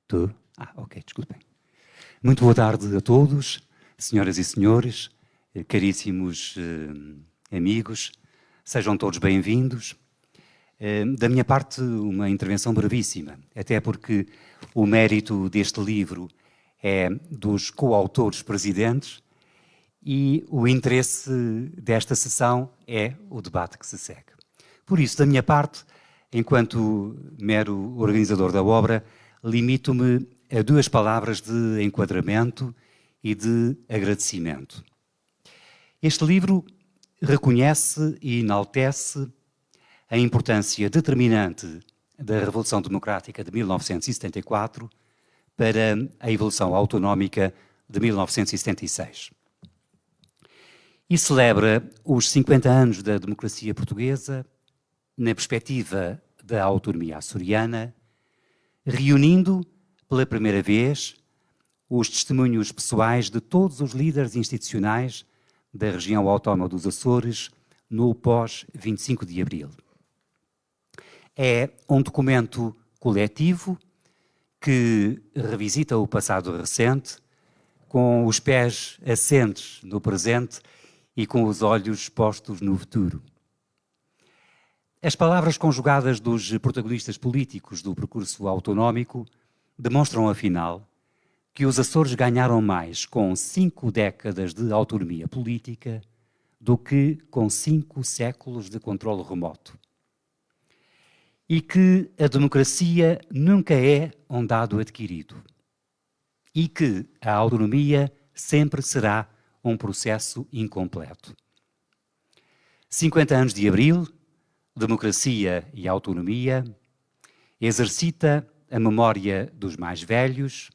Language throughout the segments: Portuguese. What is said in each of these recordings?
Tô? Ok, desculpem. Muito boa tarde a todos, senhoras e senhores, caríssimos amigos, sejam todos bem-vindos. Da minha parte, uma intervenção brevíssima, até porque o mérito deste livro é dos coautores presidentes e o interesse desta sessão é o debate que se segue. Por isso, da minha parte, enquanto mero organizador da obra, limito-me a 2 palavras de enquadramento e de agradecimento. Este livro reconhece e enaltece a importância determinante da Revolução Democrática de 1974 para a evolução autonómica de 1976. E celebra os 50 anos da democracia portuguesa na perspectiva da autonomia açoriana, reunindo pela primeira vez os testemunhos pessoais de todos os líderes institucionais da região autónoma dos Açores no pós-25 de Abril. É um documento coletivo que revisita o passado recente com os pés assentes no presente e com os olhos postos no futuro. As palavras conjugadas dos protagonistas políticos do percurso autonómico demonstram, afinal, que os Açores ganharam mais com 5 décadas de autonomia política do que com 5 séculos de controle remoto. E que a democracia nunca é um dado adquirido. E que a autonomia sempre será um processo incompleto. 50 anos de Abril, democracia e autonomia, exercita a memória dos mais velhos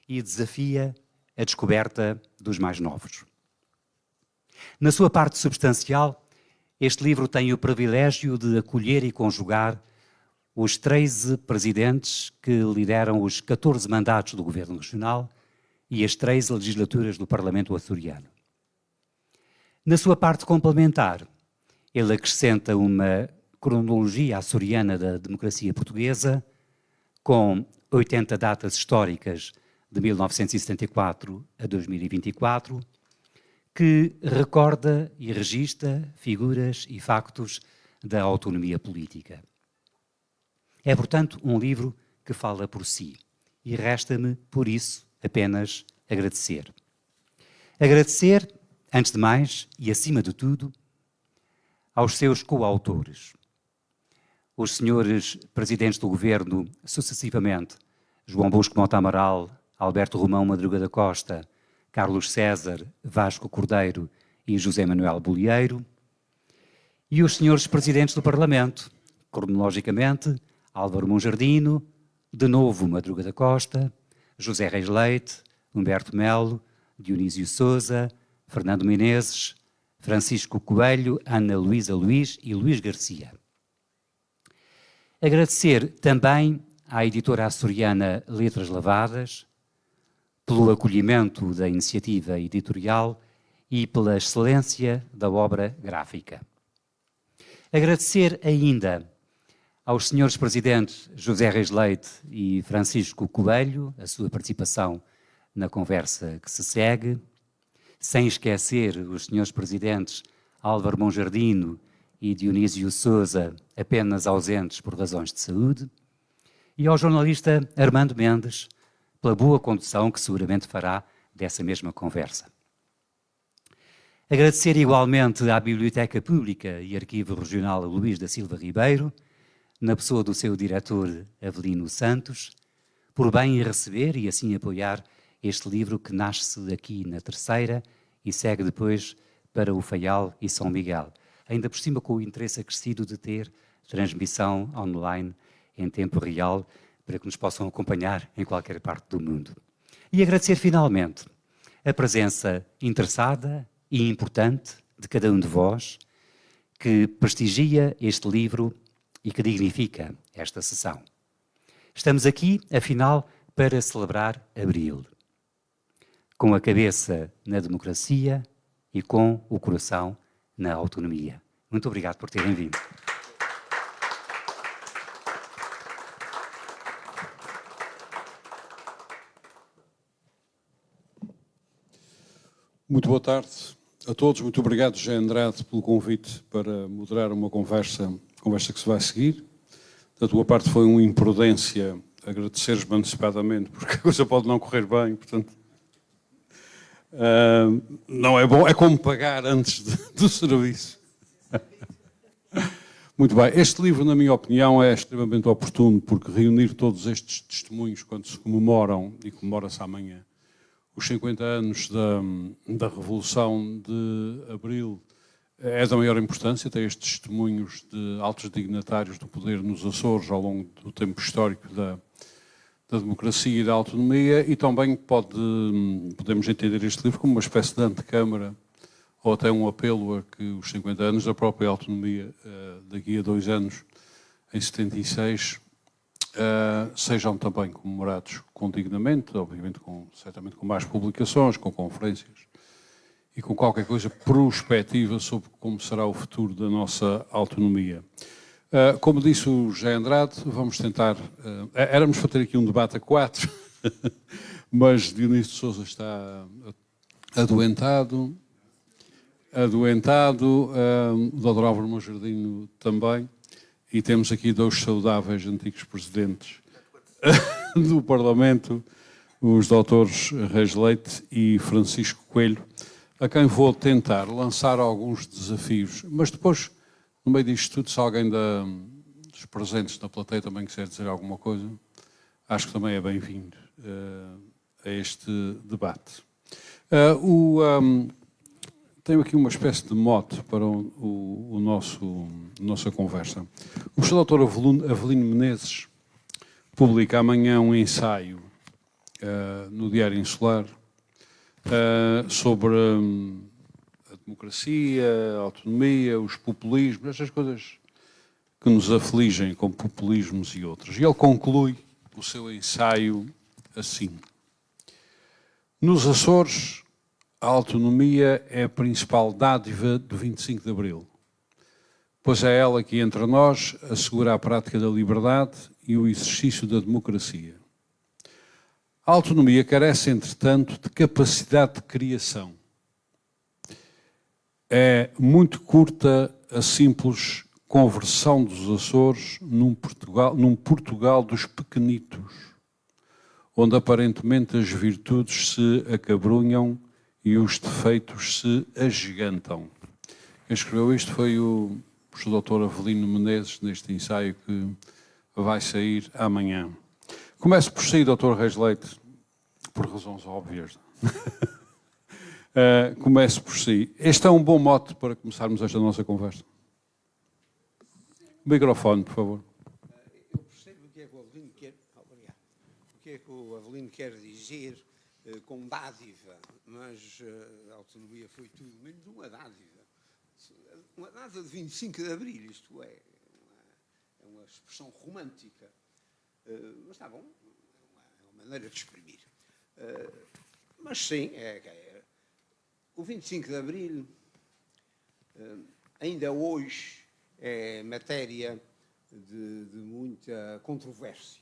e desafia a descoberta dos mais novos. Na sua parte substancial, este livro tem o privilégio de acolher e conjugar os 13 presidentes que lideram os 14 mandatos do Governo Regional e as 3 legislaturas do Parlamento açoriano. Na sua parte complementar, ele acrescenta uma cronologia açoriana da democracia portuguesa, com 80 datas históricas de 1974 a 2024, que recorda e registra figuras e factos da autonomia política. É, portanto, um livro que fala por si e resta-me, por isso, apenas agradecer. Agradecer, antes de mais e acima de tudo, aos seus coautores, os senhores presidentes do governo, sucessivamente, João Bosco Mota Amaral, Alberto Romão Madruga da Costa, Carlos César, Vasco Cordeiro e José Manuel Bolieiro, e os senhores presidentes do Parlamento, cronologicamente, Álvaro Monjardino, de novo Madruga da Costa, José Reis Leite, Humberto Melo, Dionísio Sousa, Fernando Menezes, Francisco Coelho, Ana Luísa Luís e Luís Garcia. Agradecer também à editora açoriana Letras Lavadas pelo acolhimento da iniciativa editorial e pela excelência da obra gráfica. Agradecer ainda aos senhores presidentes José Reis Leite e Francisco Coelho a sua participação na conversa que se segue, sem esquecer os senhores presidentes Álvaro Monjardino e Dionísio Sousa, apenas ausentes por razões de saúde, e ao jornalista Armando Mendes, pela boa condução que seguramente fará dessa mesma conversa. Agradecer igualmente à Biblioteca Pública e Arquivo Regional Luís da Silva Ribeiro, na pessoa do seu diretor Avelino Santos, por bem receber e assim apoiar este livro que nasce aqui na Terceira e segue depois para o Faial e São Miguel. Ainda por cima com o interesse acrescido de ter transmissão online em tempo real para que nos possam acompanhar em qualquer parte do mundo. E agradecer finalmente a presença interessada e importante de cada um de vós que prestigia este livro e que dignifica esta sessão. Estamos aqui, afinal, para celebrar Abril, com a cabeça na democracia e com o coração na autonomia. Muito obrigado por terem vindo. Muito boa tarde a todos. Muito obrigado, José Andrade, pelo convite para moderar uma conversa que se vai seguir. Da tua parte foi uma imprudência agradecer-me antecipadamente, porque a coisa pode não correr bem, portanto... não é bom, é como pagar antes do serviço. Muito bem. Este livro, na minha opinião, é extremamente oportuno, porque reunir todos estes testemunhos quando se comemoram, e comemora-se amanhã, os 50 anos da Revolução de Abril, é da maior importância. Tem estes testemunhos de altos dignatários do poder nos Açores ao longo do tempo histórico da democracia e da autonomia, e também podemos entender este livro como uma espécie de antecâmara ou até um apelo a que os 50 anos da própria autonomia, daqui a 2 anos, em 76, sejam também comemorados condignamente, obviamente certamente com mais publicações, com conferências e com qualquer coisa prospectiva sobre como será o futuro da nossa autonomia. Como disse o José Andrade, vamos tentar... éramos para ter aqui um debate a 4, mas Dionísio de Sousa está adoentado, o Dr. Álvaro Monjardino também, e temos aqui 2 saudáveis antigos presidentes do Parlamento, os doutores Reis Leite e Francisco Coelho, a quem vou tentar lançar alguns desafios, mas depois, no meio disto tudo, se alguém dos presentes na plateia também quiser dizer alguma coisa, acho que também é bem-vindo a este debate. Tenho aqui uma espécie de mote para nossa conversa. O professor Dr. Avelino Menezes publica amanhã um ensaio no Diário Insular sobre a democracia, a autonomia, os populismos, estas coisas que nos afligem, como populismos e outros. E ele conclui o seu ensaio assim: nos Açores, a autonomia é a principal dádiva do 25 de Abril, pois é ela que, entre nós, assegura a prática da liberdade e o exercício da democracia. A autonomia carece, entretanto, de capacidade de criação. É muito curta a simples conversão dos Açores num Portugal dos pequenitos, onde aparentemente as virtudes se acabrunham e os defeitos se agigantam. Quem escreveu isto foi o professor Dr. Avelino Menezes, neste ensaio que vai sair amanhã. Começo por si, Dr. Reis Leite, por razões óbvias. Começo por si. Este é um bom mote para começarmos esta nossa conversa. Microfone, por favor. Eu percebo o que é que o Avelino quer... Obrigado. O que é que o Avelino quer dizer com dádiva, mas a autonomia foi tudo menos uma dádiva. Uma dádiva de 25 de Abril, isto é uma expressão romântica. Mas está bom, é uma maneira de exprimir. Mas sim, o 25 de Abril ainda hoje é matéria de muita controvérsia.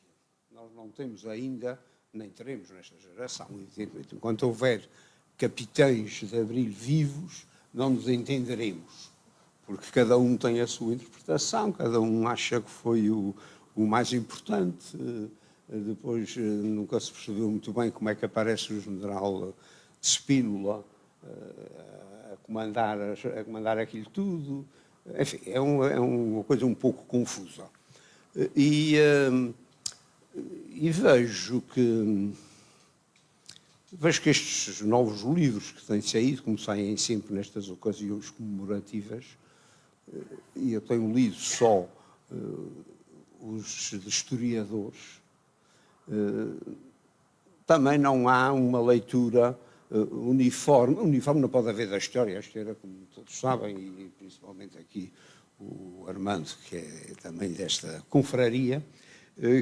Nós não temos ainda, nem teremos nesta geração, enquanto houver capitães de Abril vivos, não nos entenderemos, porque cada um tem a sua interpretação, cada um acha que foi o mais importante. Depois nunca se percebeu muito bem como é que aparece o general Spínola a comandar aquilo tudo. Enfim, é uma coisa um pouco confusa. E vejo que estes novos livros que têm saído, como saem sempre nestas ocasiões comemorativas, e eu tenho lido só os de historiadores, também não há uma leitura uniforme. Uniforme não pode haver da história. A história, como todos sabem, e principalmente aqui o Armando, que é também desta confraria,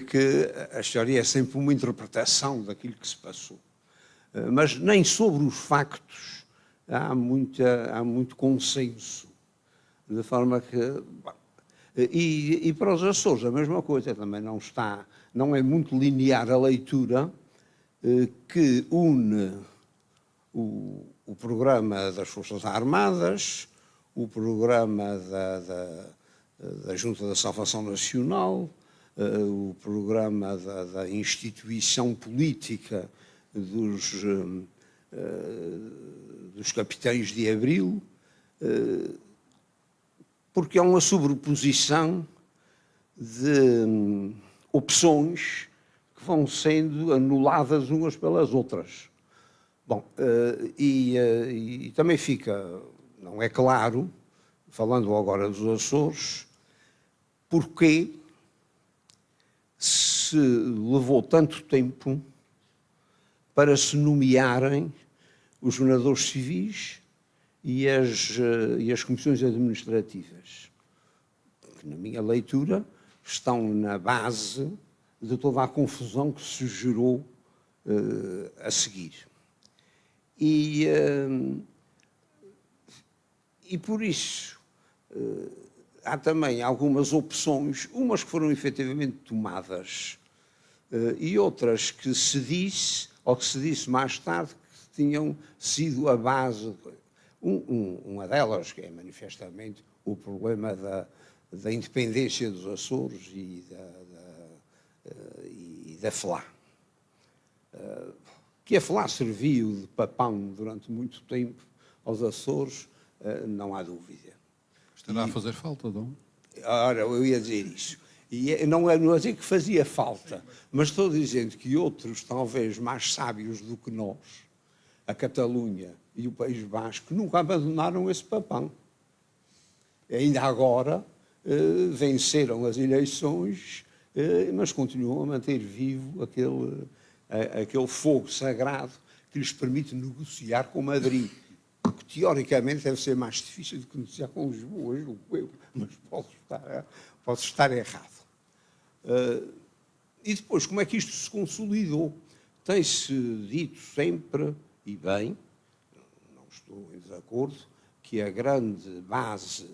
que a história é sempre uma interpretação daquilo que se passou. Mas nem sobre os factos há muito consenso, de forma que... E para os Açores a mesma coisa, também não é muito linear a leitura que une o programa das Forças Armadas, o programa da Junta da Salvação Nacional, o programa da instituição política dos capitães de Abril, porque é uma sobreposição de opções que vão sendo anuladas umas pelas outras. Bom, e também fica, não é claro, falando agora dos Açores, porquê se levou tanto tempo para se nomearem os governadores civis e as comissões administrativas, que, na minha leitura, estão na base de toda a confusão que se gerou a seguir. E por isso há também algumas opções, umas que foram efetivamente tomadas e outras que se disse, ou que se disse mais tarde, que tinham sido a base. Uma delas, que é manifestamente o problema da independência dos Açores e da FLA. Que a FLA serviu de papão durante muito tempo aos Açores, não há dúvida. Estará a fazer falta, não? Ora, eu ia dizer isso. E não é dizer que fazia falta, mas estou dizendo que outros, talvez mais sábios do que nós, a Catalunha e o País Basco, nunca abandonaram esse papão. Ainda agora venceram as eleições, mas continuam a manter vivo aquele fogo sagrado que lhes permite negociar com Madrid, que teoricamente deve ser mais difícil do que negociar com Lisboa, julgo eu, mas posso estar errado. E depois, como é que isto se consolidou? Tem-se dito sempre, e bem, não estou em desacordo, que a grande base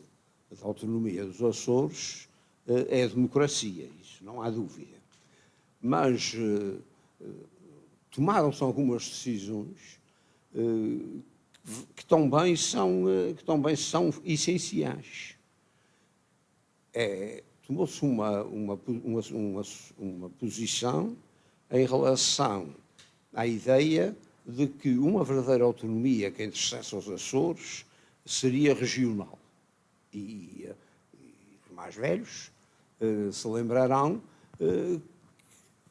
da autonomia dos Açores é a democracia, isso não há dúvida. Mas tomaram-se algumas decisões que também são essenciais. Tomou-se uma posição em relação à ideia de que uma verdadeira autonomia que interessasse aos Açores seria regional. E os mais velhos se lembrarão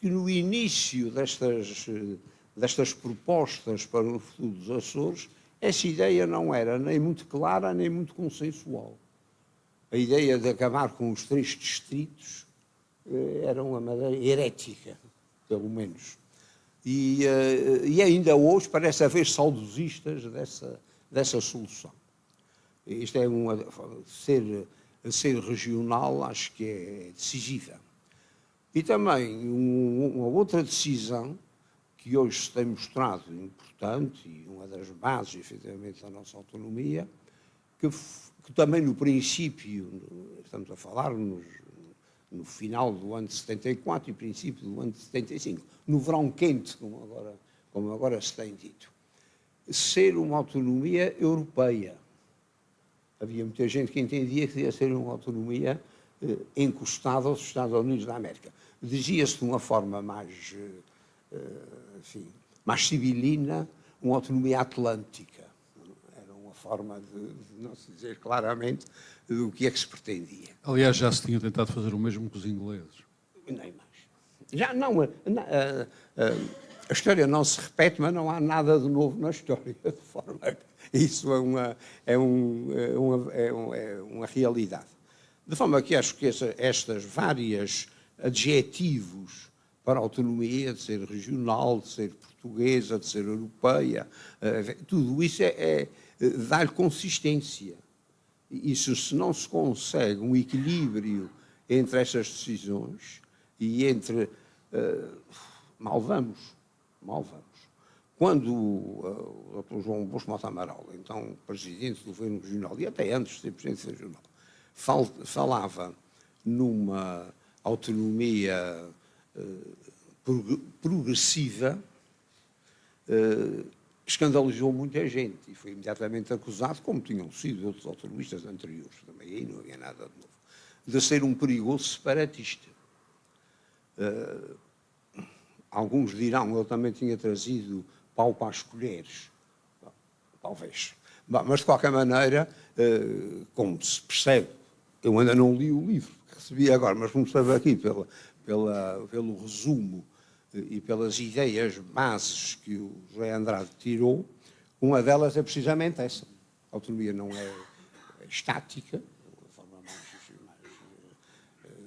que no início destas propostas para o futuro dos Açores, essa ideia não era nem muito clara, nem muito consensual. A ideia de acabar com os 3 distritos era uma maneira herética, pelo menos. E ainda hoje parece haver saudosistas dessa solução. Isto é ser regional, acho que é decisiva. E também uma outra decisão que hoje se tem mostrado importante e uma das bases, efetivamente, da nossa autonomia, que também no princípio, estamos a falar no final do ano de 74 e princípio do ano de 75, no verão quente, como agora se tem dito, ser uma autonomia europeia. Havia muita gente que entendia que devia ser uma autonomia encostada aos Estados Unidos da América. Dizia-se de uma forma mais civilina, uma autonomia atlântica. Era uma forma de não se dizer claramente do que é que se pretendia. Aliás, já se tinha tentado fazer o mesmo com os ingleses. Nem mais. Já não, a história não se repete, mas não há nada de novo na história, de forma que isso é uma realidade. De forma que acho que estas várias adjetivos para a autonomia, de ser regional, de ser portuguesa, de ser europeia, tudo isso dar consistência. E se não se consegue um equilíbrio entre estas decisões e entre... mal vamos. Quando o Dr. João Bosco Mota Amaral, então presidente do governo regional, e até antes de ser presidente regional, falava numa autonomia progressiva, escandalizou muita gente e foi imediatamente acusado, como tinham sido outros autonomistas anteriores, também aí não havia nada de novo, de ser um perigoso separatista. Alguns dirão, ele também tinha trazido pau para as colheres. Talvez. Mas, de qualquer maneira, como se percebe, eu ainda não li o livro que recebi agora, mas como se percebe aqui pelo resumo e pelas ideias bases que o José Andrade tirou, uma delas é precisamente essa. A autonomia não é estática, a forma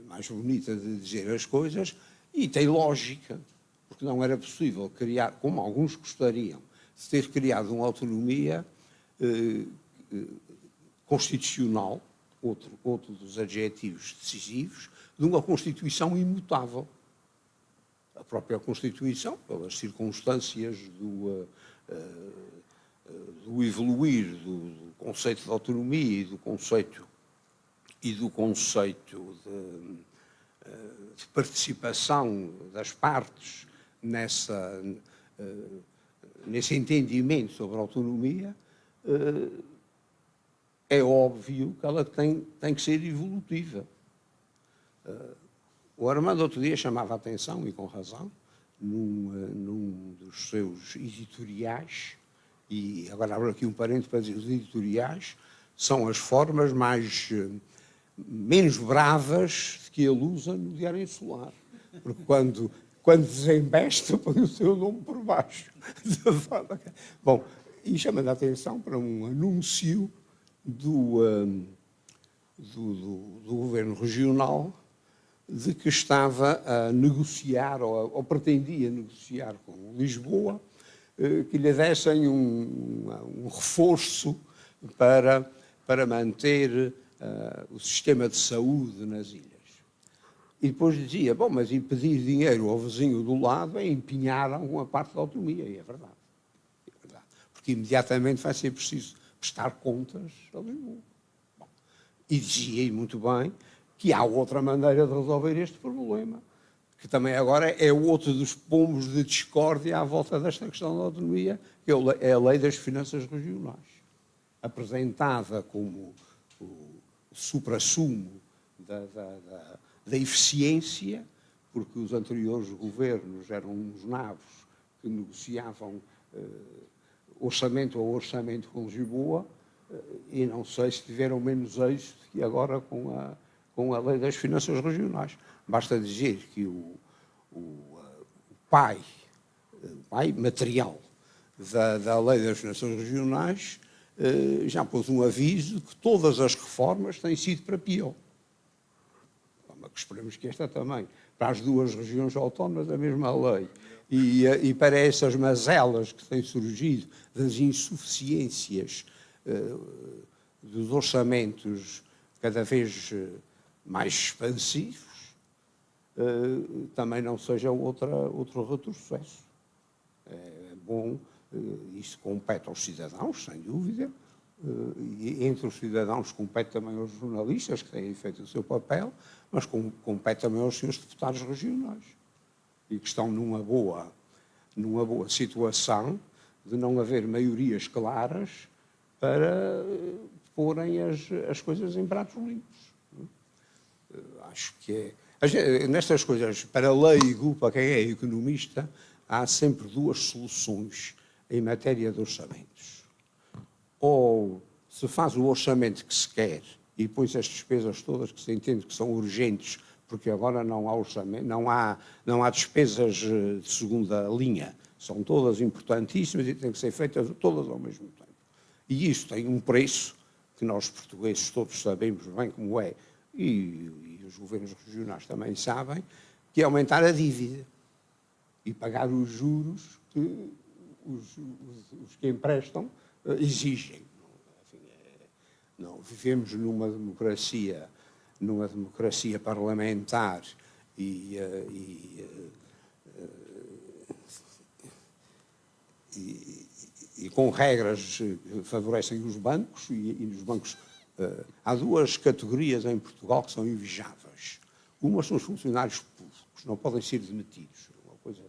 mais bonita de dizer as coisas, e tem lógica, porque não era possível criar, como alguns gostariam, de ter criado uma autonomia constitucional, outro dos adjetivos decisivos, de uma Constituição imutável. A própria Constituição, pelas circunstâncias do evoluir do conceito de autonomia e do conceito de participação das partes nesse entendimento sobre a autonomia, é óbvio que ela tem que ser evolutiva. O Armando outro dia chamava a atenção, e com razão, num dos seus editoriais, e agora abro aqui um parênteses para dizer, os editoriais são as formas menos bravas de que ele usa no Diário Insular. Porque quando desembesta, põe o seu nome por baixo. Bom, e chama a atenção para um anúncio do governo regional de que estava a negociar, ou pretendia negociar com Lisboa, que lhe dessem um reforço para manter o sistema de saúde nas ilhas. E depois dizia, bom, mas e pedir dinheiro ao vizinho do lado é empenhar alguma parte da autonomia, e é verdade. Porque imediatamente vai ser preciso prestar contas a Lisboa. Bom, e dizia, e muito bem, que há outra maneira de resolver este problema, que também agora é outro dos pombos de discórdia à volta desta questão da autonomia, que é a Lei das Finanças Regionais, apresentada como o suprassumo da eficiência, porque os anteriores governos eram uns nabos que negociavam orçamento a orçamento com Lisboa, e não sei se tiveram menos êxito que agora com a Lei das Finanças Regionais. Basta dizer que o pai material da Lei das Finanças Regionais já pôs um aviso que todas as reformas têm sido para pior. Mas esperemos que esta também, para as duas regiões autónomas, a mesma lei. E para essas mazelas que têm surgido, das insuficiências dos orçamentos cada vez mais expansivos, também não seja outro retrocesso. É bom, isso compete aos cidadãos, sem dúvida, e entre os cidadãos compete também aos jornalistas, que têm feito o seu papel, mas compete também aos seus deputados regionais, e que estão numa boa situação de não haver maiorias claras para porem as coisas em pratos limpos. Acho que nestas coisas, para leigo, para quem é economista, há sempre duas soluções em matéria de orçamentos. Ou se faz o orçamento que se quer e depois as despesas todas que se entende que são urgentes, porque agora não há orçamento, não há despesas de segunda linha, são todas importantíssimas e têm que ser feitas todas ao mesmo tempo. E isso tem um preço que nós portugueses todos sabemos bem como é, e os governos regionais também sabem, que é aumentar a dívida e pagar os juros que os que emprestam exigem. Enfim, não vivemos numa democracia parlamentar e com regras que favorecem os bancos, e nos bancos há duas categorias em Portugal que são invejáveis. Uma são os funcionários públicos, não podem ser demitidos, uma coisa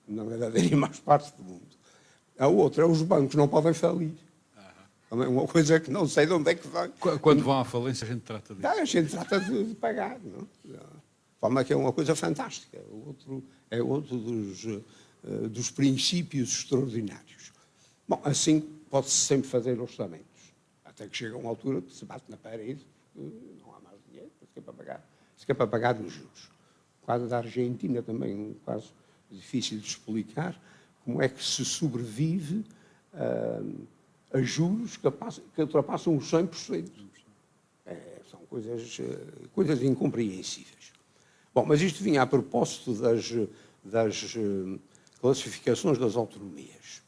que não deve haver em mais partes do mundo. A outra, os bancos não podem falir. Também uma coisa que não sei de onde é que vem. Quando vão à falência, a gente trata disso. A gente trata de pagar. Não? De forma que é uma coisa fantástica. É outro dos princípios extraordinários. Bom, assim pode-se sempre fazer orçamentos. Até que chega uma altura que se bate na parede, não há mais dinheiro, se quer para pagar os juros. O quadro da Argentina também é um caso difícil de explicar. Como é que se sobrevive a juros que ultrapassam os 100%? São coisas incompreensíveis. Bom, mas isto vinha a propósito das classificações das autonomias.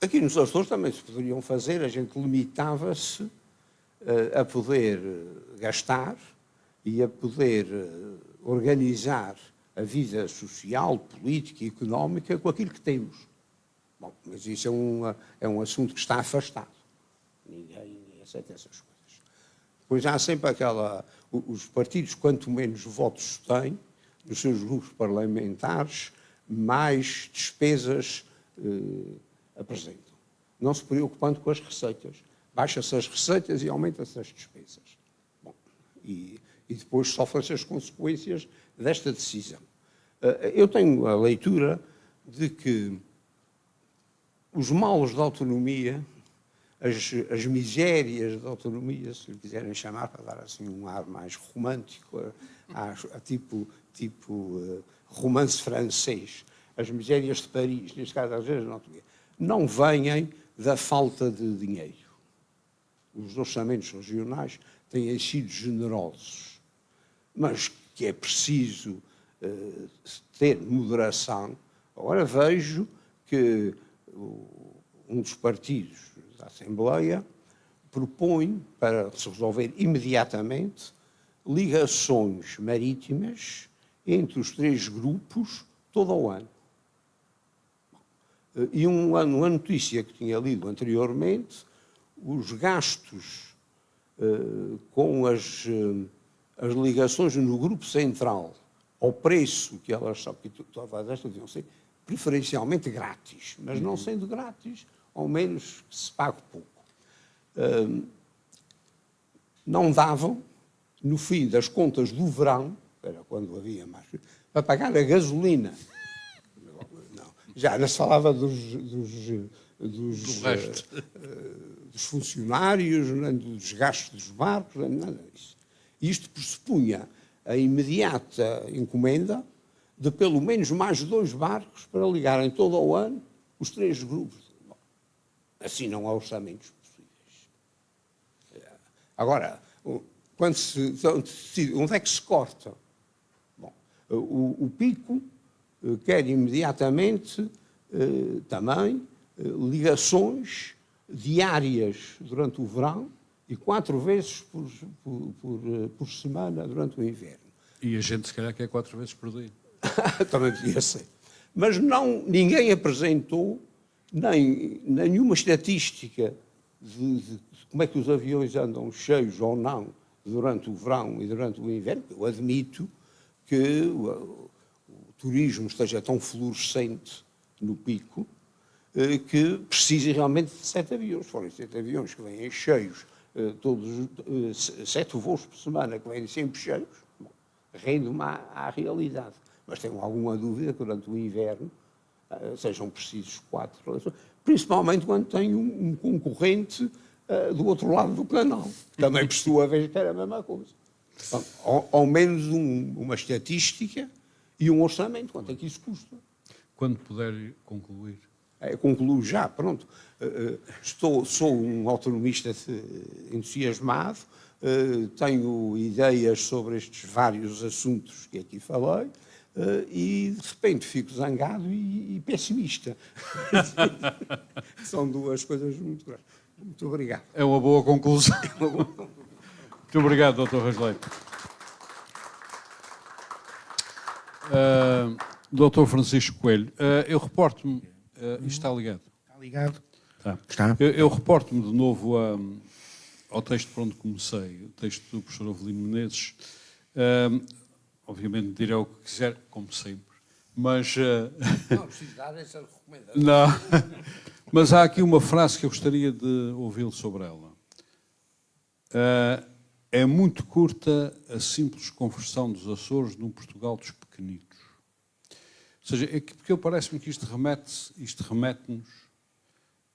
Aqui nos Açores também se poderiam fazer, a gente limitava-se a poder gastar e a poder organizar a vida social, política e económica com aquilo que temos. Bom, mas isso é um assunto que está afastado. Ninguém aceita essas coisas. Pois há sempre os partidos, quanto menos votos têm nos seus grupos parlamentares, mais despesas apresentam. Não se preocupando com as receitas. Baixa-se as receitas e aumenta-se as despesas. Bom, e depois sofrem-se as consequências desta decisão. Eu tenho a leitura de que os males da autonomia, as misérias da autonomia, se lhe quiserem chamar, para dar assim um ar mais romântico, tipo romance francês, as misérias de Paris, neste caso às vezes não vêm da falta de dinheiro. Os orçamentos regionais têm sido generosos, mas que é preciso ter moderação. Agora vejo que um dos partidos da Assembleia propõe, para se resolver imediatamente, ligações marítimas entre os 3 grupos todo o ano. E uma notícia que tinha lido anteriormente, os gastos com as ligações no grupo central ao preço que elas são, que todas estas deviam ser preferencialmente grátis, mas não sendo grátis, ao menos que se pague pouco. Não davam, no fim das contas do verão, era quando havia mais, para pagar a gasolina. Não, já não se falava dos funcionários, nem dos gastos dos barcos, nem nada disso. Isto pressupunha a imediata encomenda de pelo menos mais 2 barcos para ligarem todo o ano os 3 grupos. Bom, assim não há orçamentos possíveis. Agora, onde é que se corta? Bom, o Pico quer imediatamente também ligações diárias durante o verão e 4 vezes por semana durante o inverno. E a gente, se calhar, quer 4 vezes por dia. Também podia ser. Mas ninguém apresentou nenhuma estatística de como é que os aviões andam cheios ou não durante o verão e durante o inverno. Eu admito que o turismo esteja tão florescente no Pico que precise realmente de 7 aviões. Forem 7 aviões que vêm cheios, todos 7 voos por semana que vêm sempre cheios, rende-me à realidade. Mas tenho alguma dúvida que durante o inverno sejam precisos 4, principalmente quando tem um concorrente do outro lado do canal. Também por sua vez que era a mesma coisa. Ao menos uma estatística e um orçamento, quanto é que isso custa. Quando puder concluir. Concluo já, pronto. Sou um autonomista entusiasmado, tenho ideias sobre estes vários assuntos que aqui falei, e de repente fico zangado e pessimista. São 2 coisas muito graves. Muito obrigado. É uma boa conclusão. Muito obrigado, Dr. Rangeleiro. Dr. Francisco Coelho, eu reporto-me... isto está ligado? Está ligado? Tá. Está. Eu reporto-me de novo ao texto por onde comecei, o texto do professor Avelino Menezes. Obviamente direi o que quiser, como sempre, Mas, Não preciso dar essa recomendação. não. Mas há aqui uma frase que eu gostaria de ouvi-lo sobre ela. É muito curta a simples conversão dos Açores num Portugal dos pequenitos. Ou seja, porque parece-me que isto remete-nos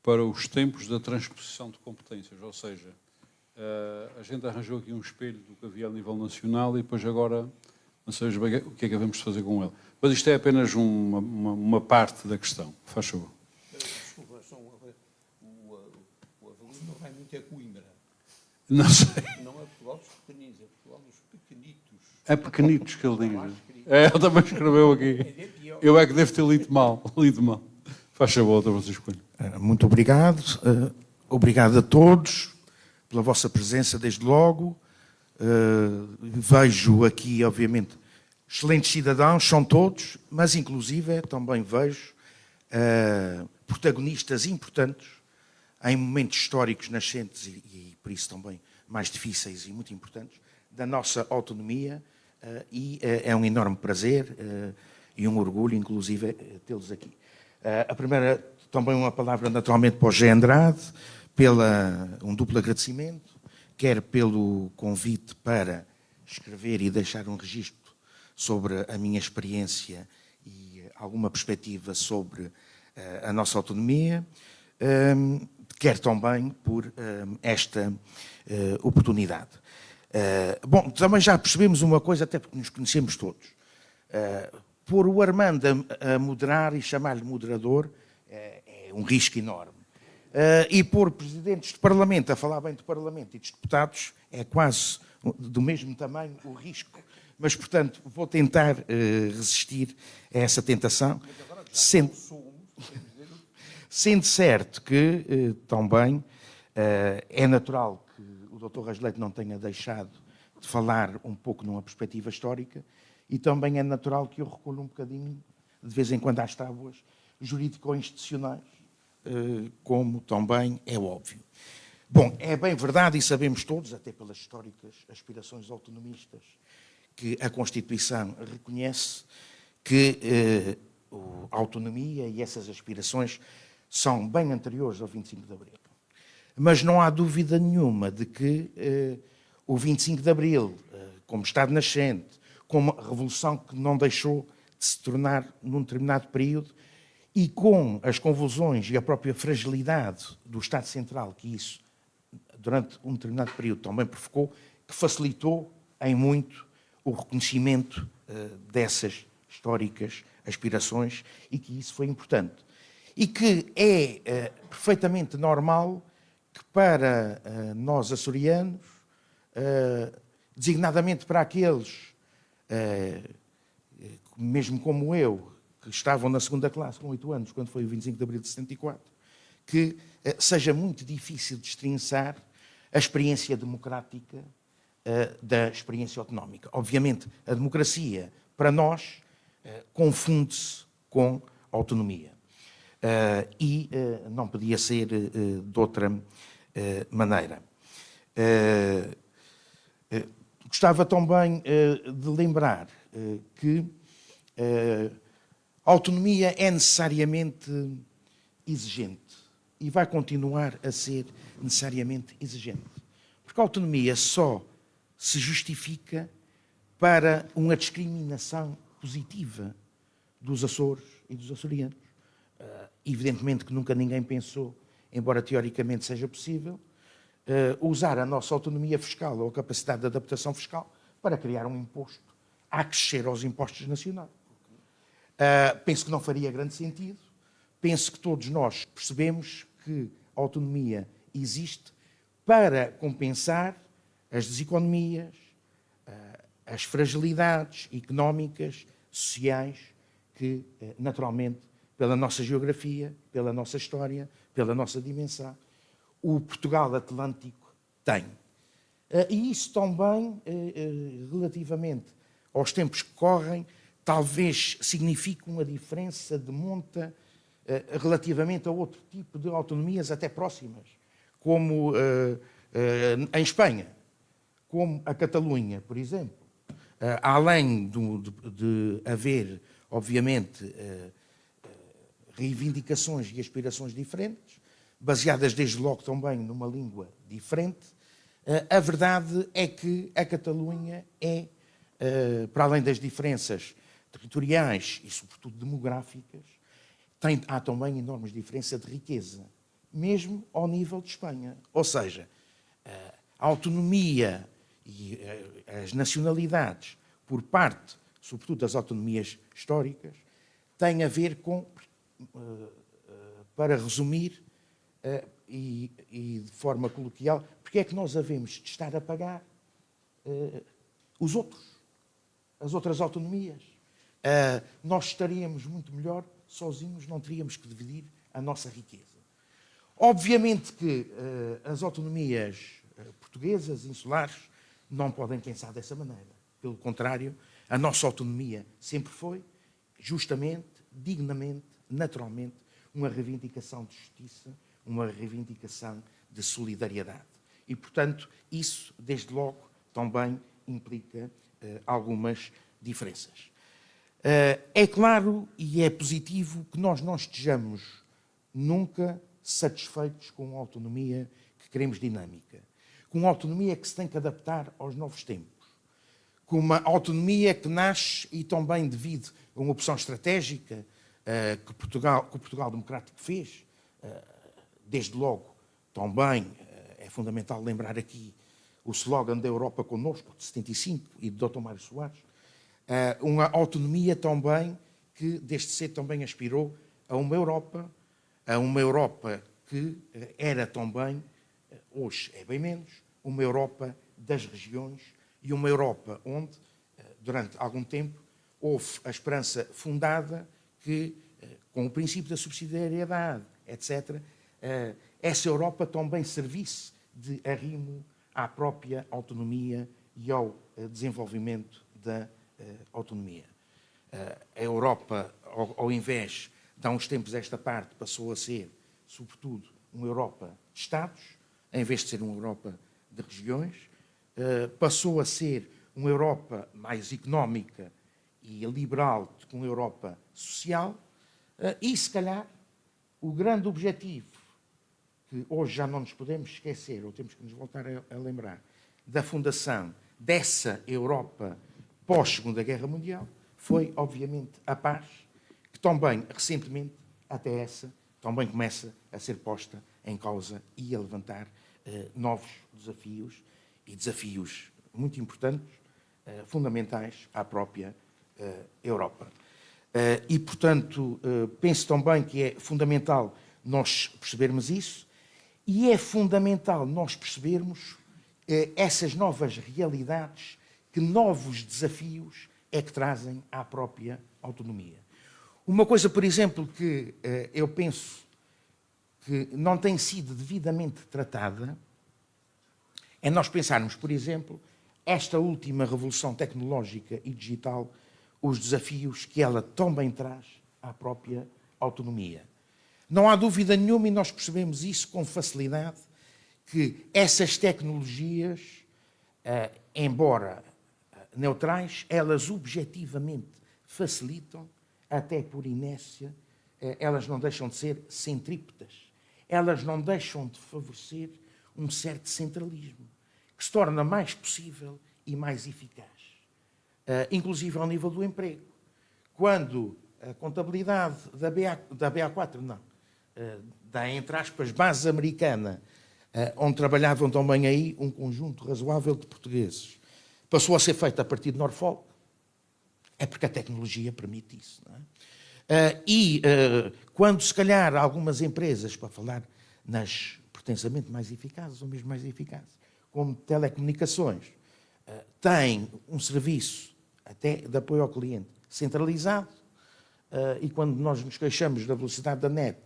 para os tempos da transposição de competências. Ou seja, a gente arranjou aqui um espelho do que havia a nível nacional e depois agora não sabemos bem o que é que devemos fazer com ele. Mas isto é apenas uma parte da questão. Faz favor. Desculpa, o Avelino não vai muito a Coimbra. Não sei. Não é Portugal dos pequeninos, é Portugal dos pequenitos. É pequenitos que ele diz. Ele também escreveu aqui. Eu é que devo ter lido mal. Faz favor, outra vocês escolhem. Muito obrigado. Obrigado a todos pela vossa presença desde logo. Vejo aqui, obviamente, excelentes cidadãos, são todos, mas inclusive também vejo protagonistas importantes em momentos históricos nascentes e por isso também mais difíceis e muito importantes da nossa autonomia e é um enorme prazer e um orgulho, inclusive, tê-los aqui. A primeira, também uma palavra naturalmente para o José Andrade, um duplo agradecimento, quer pelo convite para escrever e deixar um registro sobre a minha experiência e alguma perspectiva sobre a nossa autonomia, quer também por esta oportunidade. Bom, também já percebemos uma coisa, até porque nos conhecemos todos. Pôr o Armando a moderar e chamar-lhe moderador é um risco enorme. E pôr presidentes de Parlamento a falar bem do Parlamento e dos deputados é quase do mesmo tamanho o risco. Mas, portanto, vou tentar resistir a essa tentação, sendo certo que também é natural que o Dr. Rasleito não tenha deixado de falar um pouco numa perspectiva histórica e também é natural que eu recolha um bocadinho, de vez em quando, às tábuas jurídico-institucionais, como também é óbvio. Bom, é bem verdade e sabemos todos, até pelas históricas aspirações autonomistas, que a Constituição reconhece que a autonomia e essas aspirações são bem anteriores ao 25 de Abril. Mas não há dúvida nenhuma de que o 25 de Abril, como Estado nascente, como revolução que não deixou de se tornar num determinado período, e com as convulsões e a própria fragilidade do Estado Central, que isso, durante um determinado período, também provocou, que facilitou em muito o reconhecimento dessas históricas aspirações e que isso foi importante. E que é perfeitamente normal que para nós açorianos, designadamente para aqueles, mesmo como eu, que estavam na segunda classe com 8 anos, quando foi o 25 de abril de 74, que seja muito difícil destrinçar a experiência democrática da experiência autonómica. Obviamente, a democracia, para nós, confunde-se com a autonomia. E não podia ser de outra maneira. Gostava também de lembrar que a autonomia é necessariamente exigente e vai continuar a ser necessariamente exigente. Porque a autonomia só se justifica para uma discriminação positiva dos Açores e dos açorianos. Evidentemente que nunca ninguém pensou, embora teoricamente seja possível, usar a nossa autonomia fiscal ou a capacidade de adaptação fiscal para criar um imposto a acrescer aos impostos nacionais. Penso que não faria grande sentido. Penso que todos nós percebemos que a autonomia existe para compensar as deseconomias, as fragilidades económicas, sociais, que, naturalmente, pela nossa geografia, pela nossa história, pela nossa dimensão, o Portugal Atlântico tem. E isso também, relativamente aos tempos que correm, talvez signifique uma diferença de monta relativamente a outro tipo de autonomias até próximas, como em Espanha, como a Catalunha, por exemplo. Além de haver obviamente, reivindicações e aspirações diferentes, baseadas desde logo também numa língua diferente. A verdade é que a Catalunha é, para além das diferenças territoriais e, sobretudo, demográficas, há também enormes diferenças de riqueza, mesmo ao nível de Espanha. Ou seja, a autonomia e as nacionalidades, por parte, sobretudo, das autonomias históricas, têm a ver com, para resumir, e de forma coloquial, porque é que nós havemos de estar a pagar os outros, as outras autonomias. Nós estaríamos muito melhor sozinhos, não teríamos que dividir a nossa riqueza. Obviamente que as autonomias portuguesas, insulares, não podem pensar dessa maneira. Pelo contrário, a nossa autonomia sempre foi, justamente, dignamente, naturalmente, uma reivindicação de justiça, uma reivindicação de solidariedade. E, portanto, isso, desde logo, também implica algumas diferenças. É claro e é positivo que nós não estejamos nunca satisfeitos com uma autonomia que queremos dinâmica, com uma autonomia que se tem que adaptar aos novos tempos, com uma autonomia que nasce e também devido a uma opção estratégica que o Portugal Democrático fez. Desde logo, também é fundamental lembrar aqui o slogan da Europa Connosco, de 75, e de Dr. Mário Soares, uma autonomia também que desde cedo também aspirou a uma Europa que era também, hoje é bem menos, uma Europa das regiões e uma Europa onde, durante algum tempo, houve a esperança fundada que, com o princípio da subsidiariedade, etc., essa Europa também servisse de arrimo à própria autonomia e ao desenvolvimento da autonomia. A Europa, ao invés de há uns tempos esta parte, passou a ser, sobretudo, uma Europa de Estados, em vez de ser uma Europa de regiões, passou a ser uma Europa mais económica e liberal do que uma Europa social, e, se calhar, o grande objetivo, que hoje já não nos podemos esquecer, ou temos que nos voltar a lembrar, da fundação dessa Europa pós-Segunda Guerra Mundial, foi, obviamente, a paz, que também, recentemente, até essa, também começa a ser posta em causa e a levantar novos desafios, e desafios muito importantes, fundamentais à própria Europa. E, portanto, penso também que é fundamental nós percebermos isso, e é fundamental nós percebermos essas novas realidades, que novos desafios é que trazem à própria autonomia. Uma coisa, por exemplo, que eu penso que não tem sido devidamente tratada, é nós pensarmos, por exemplo, esta última revolução tecnológica e digital, os desafios que ela também traz à própria autonomia. Não há dúvida nenhuma, e nós percebemos isso com facilidade, que essas tecnologias, embora neutrais, elas objetivamente facilitam, até por inércia, elas não deixam de ser centrípetas, elas não deixam de favorecer um certo centralismo, que se torna mais possível e mais eficaz, inclusive ao nível do emprego. Quando a contabilidade da BA4, da, entre aspas, base americana, onde trabalhavam também aí um conjunto razoável de portugueses, passou a ser feita a partir de Norfolk, é porque a tecnologia permite isso. Não é? Quando, se calhar, algumas empresas, para falar nas pretensamente mais eficazes, ou mesmo mais eficazes, como telecomunicações, têm um serviço até de apoio ao cliente centralizado, e quando nós nos queixamos da velocidade da net,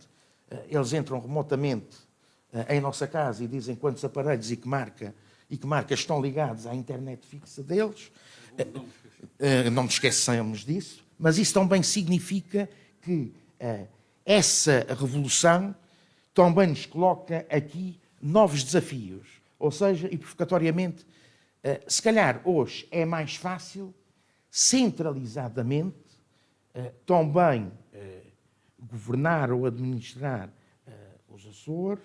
eles entram remotamente em nossa casa e dizem quantos aparelhos e que marcas estão ligados à internet fixa deles. Não nos esqueçamos disso, mas isso também significa que essa revolução também nos coloca aqui novos desafios. Ou seja, e provocatoriamente, se calhar hoje é mais fácil, centralizadamente, também governar ou administrar os Açores,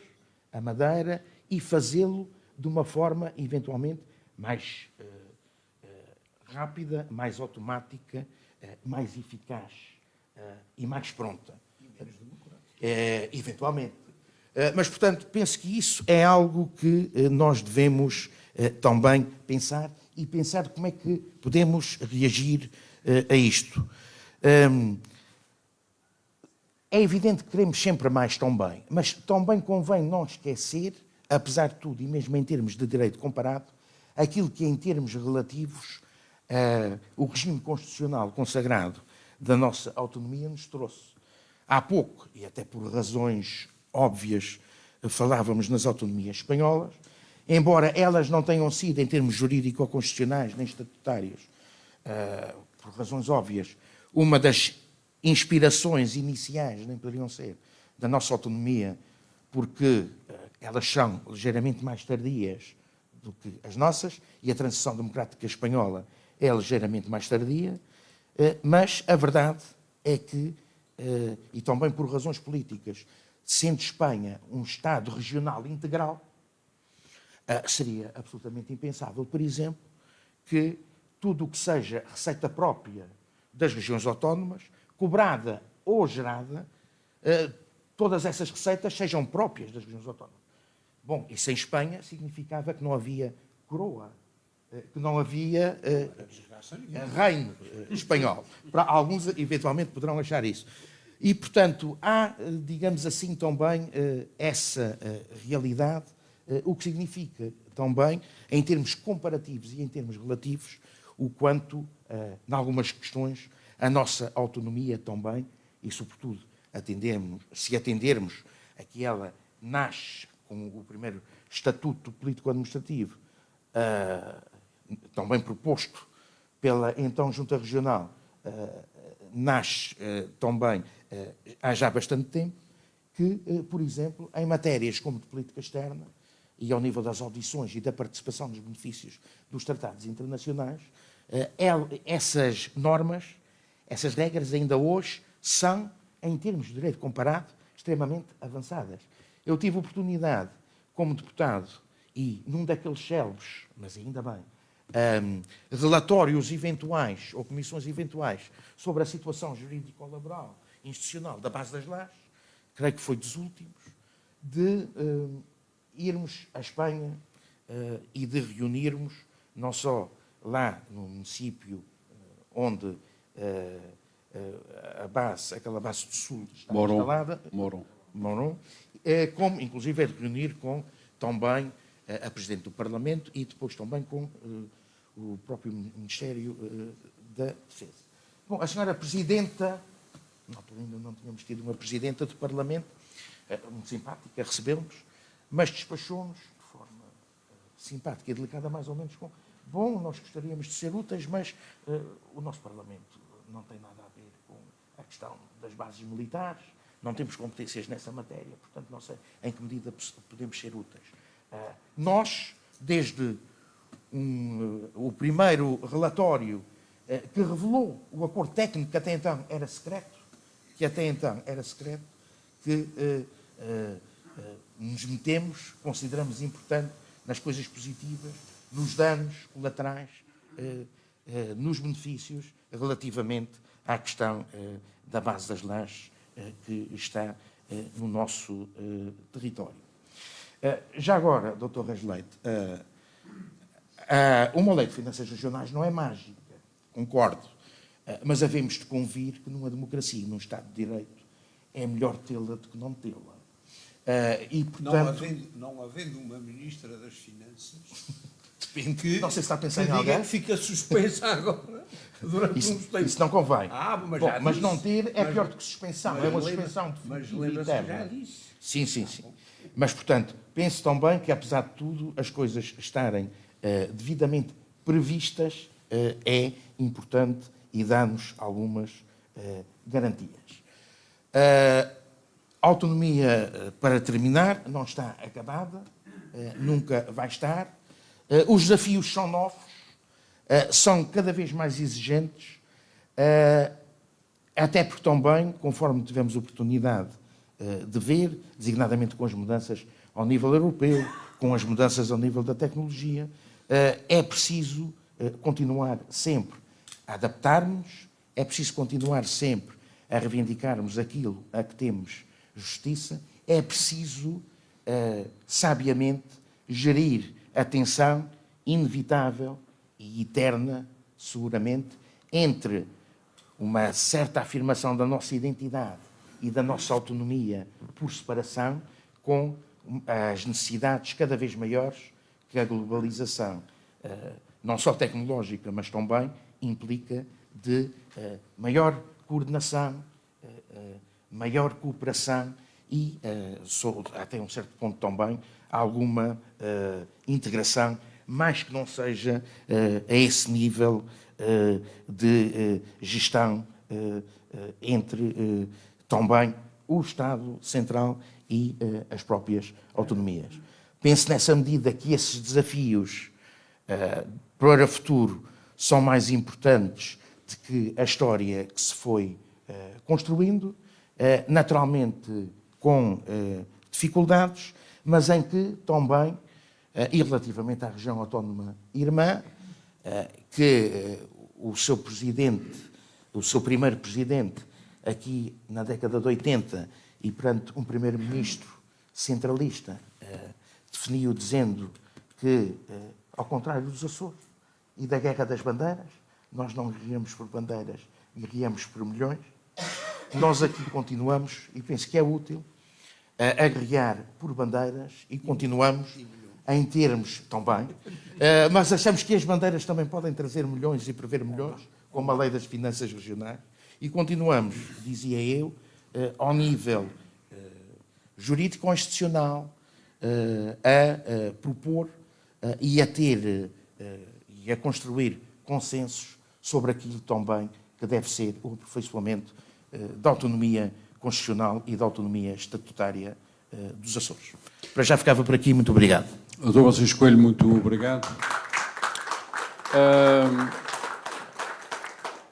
a Madeira, e fazê-lo de uma forma, eventualmente, mais rápida, mais automática, mais eficaz e mais pronta. E menos democrática. Eventualmente. Mas, portanto, penso que isso é algo que nós devemos também pensar e pensar como é que podemos reagir a isto. É evidente que queremos sempre mais também, mas também convém não esquecer, apesar de tudo, e mesmo em termos de direito comparado, aquilo que em termos relativos o regime constitucional consagrado da nossa autonomia nos trouxe. Há pouco, e até por razões óbvias, falávamos nas autonomias espanholas, embora elas não tenham sido, em termos jurídico-constitucionais nem estatutários, por razões óbvias, uma das inspirações iniciais, nem poderiam ser, da nossa autonomia, porque elas são ligeiramente mais tardias do que as nossas, e a transição democrática espanhola é ligeiramente mais tardia, mas a verdade é que, e também por razões políticas, sendo Espanha um Estado regional integral, seria absolutamente impensável, por exemplo, que tudo o que seja receita própria das regiões autónomas, cobrada ou gerada, todas essas receitas sejam próprias das regiões autónomas. Bom, isso em Espanha significava que não havia coroa, que não havia reino espanhol. Para alguns, eventualmente, poderão achar isso. E, portanto, há, digamos assim, também essa realidade, o que significa também, em termos comparativos e em termos relativos, o quanto, em algumas questões, a nossa autonomia também, e, sobretudo, se atendermos a que ela nasce com o primeiro Estatuto Político-Administrativo, também proposto pela então Junta Regional, nasce também há já bastante tempo, que, por exemplo, em matérias como de política externa e ao nível das audições e da participação nos benefícios dos tratados internacionais, essas normas, essas regras ainda hoje são, em termos de direito comparado, extremamente avançadas. Eu tive oportunidade, como deputado, e num daqueles célebres, mas ainda bem, relatórios eventuais ou comissões eventuais sobre a situação jurídico-laboral institucional da base das lajes, creio que foi dos últimos, de irmos à Espanha e de reunirmos, não só lá no município onde aquela base do Sul está instalada, Moron, como inclusive de reunir com também a Presidente do Parlamento e depois também com o próprio Ministério da Defesa. Bom, a senhora Presidenta, ainda não tínhamos tido uma Presidenta do Parlamento, muito simpática, recebeu-nos, mas despachou-nos de forma simpática e delicada, mais ou menos com: bom, nós gostaríamos de ser úteis, mas o nosso Parlamento não tem nada a ver com a questão das bases militares, não temos competências nessa matéria, portanto não sei em que medida podemos ser úteis. Nós, desde o primeiro relatório que revelou o acordo técnico que até então era secreto, que nos metemos, consideramos importante nas coisas positivas, nos danos colaterais, nos benefícios, relativamente à questão da base das lajes que está no nosso território. Já agora, Dr. Reis Leite, uma lei de finanças regionais não é mágica, concordo, mas havemos de convir que numa democracia, num Estado de Direito, é melhor tê-la do que não tê-la. E, portanto, não havendo uma Ministra das Finanças, depende, que, não sei se está a pensar em alguém, que fica suspensa agora durante uns tempos. Isso não convém. Mas disse. não ter é pior do que suspensão, é uma suspensão definitiva e eterna. Já disse. Sim. Mas, portanto, penso também que, apesar de tudo, as coisas estarem devidamente previstas é importante e dá-nos algumas garantias. A autonomia, para terminar, não está acabada, nunca vai estar. Os desafios são novos, são cada vez mais exigentes. Até porque também, conforme tivemos oportunidade de ver, designadamente com as mudanças ao nível europeu, com as mudanças ao nível da tecnologia, é preciso continuar sempre a adaptar-nos, é preciso continuar sempre a reivindicarmos aquilo a que temos justiça, é preciso, sabiamente, gerir a tensão inevitável e eterna, seguramente, entre uma certa afirmação da nossa identidade e da nossa autonomia por separação, com as necessidades cada vez maiores que a globalização, não só tecnológica, mas também implica de maior coordenação, maior cooperação e, até um certo ponto também, alguma integração, mais que não seja a esse nível de gestão entre também o Estado Central e as próprias autonomias. Penso nessa medida que esses desafios para o futuro são mais importantes de que a história que se foi construindo, naturalmente com dificuldades, mas em que também, e relativamente à região autónoma irmã, que o seu presidente, o seu primeiro presidente, aqui na década de 80, e perante um primeiro-ministro centralista, definiu dizendo que, ao contrário dos Açores e da Guerra das Bandeiras, nós não guerreamos por bandeiras, guerreamos por milhões. Nós aqui continuamos, e penso que é útil, a guerrear por bandeiras e continuamos em termos também, mas achamos que as bandeiras também podem trazer milhões e prever milhões, como a Lei das Finanças Regionais, e continuamos, dizia eu, ao nível jurídico-constitucional, a propor e a ter e a construir consensos sobre aquilo também que deve ser o aperfeiçoamento da autonomia constitucional e da autonomia estatutária dos Açores. Para já ficava por aqui. Muito obrigado. Doutor Francisco Coelho, muito obrigado.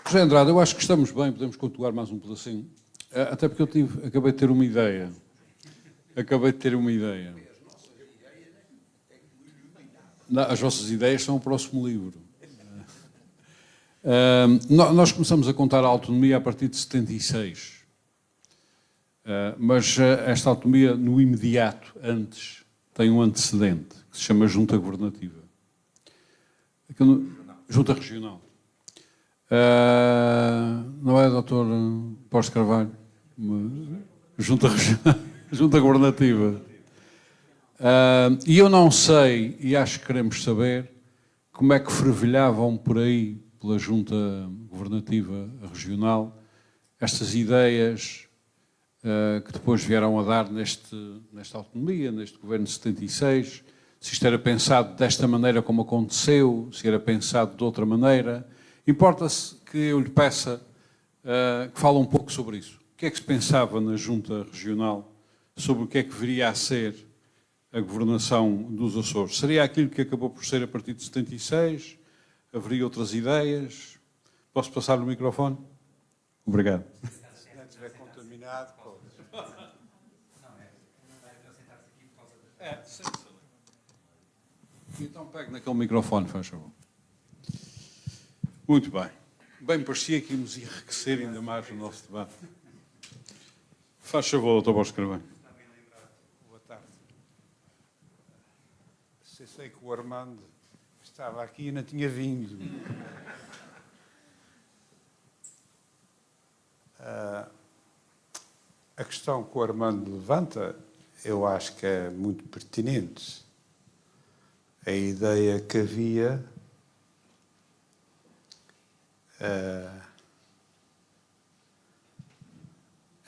José Andrade, eu acho que estamos bem, podemos continuar mais um pedacinho. Até porque acabei de ter uma ideia. Não, as vossas ideias são o próximo livro. Nós começamos a contar a autonomia a partir de 76. Mas esta autonomia, no imediato, antes, tem um antecedente, que se chama Junta Governativa. Junta Regional. Não é, doutor Porto Carvalho? Junta Regional, Junta Governativa. E eu não sei, e acho que queremos saber, como é que fervilhavam por aí, pela Junta Governativa Regional, estas ideias que depois vieram a dar nesta autonomia, neste governo de 76, se isto era pensado desta maneira como aconteceu, se era pensado de outra maneira. Importa-se que eu lhe peça que fale um pouco sobre isso. O que é que se pensava na Junta Regional sobre o que é que viria a ser a governação dos Açores? Seria aquilo que acabou por ser a partir de 76? Haveria outras ideias? Posso passar o microfone? Obrigado. Se não estiver contaminado, pode. Então pegue naquele microfone, faz favor. Muito bem. Bem, parecia que íamos enriquecer ainda mais o nosso debate. Faz favor, doutor Borges Carvalho. Boa tarde. Sei que o Armando estava aqui e não tinha vindo. A questão que o Armando levanta, eu acho que é muito pertinente. A ideia que havia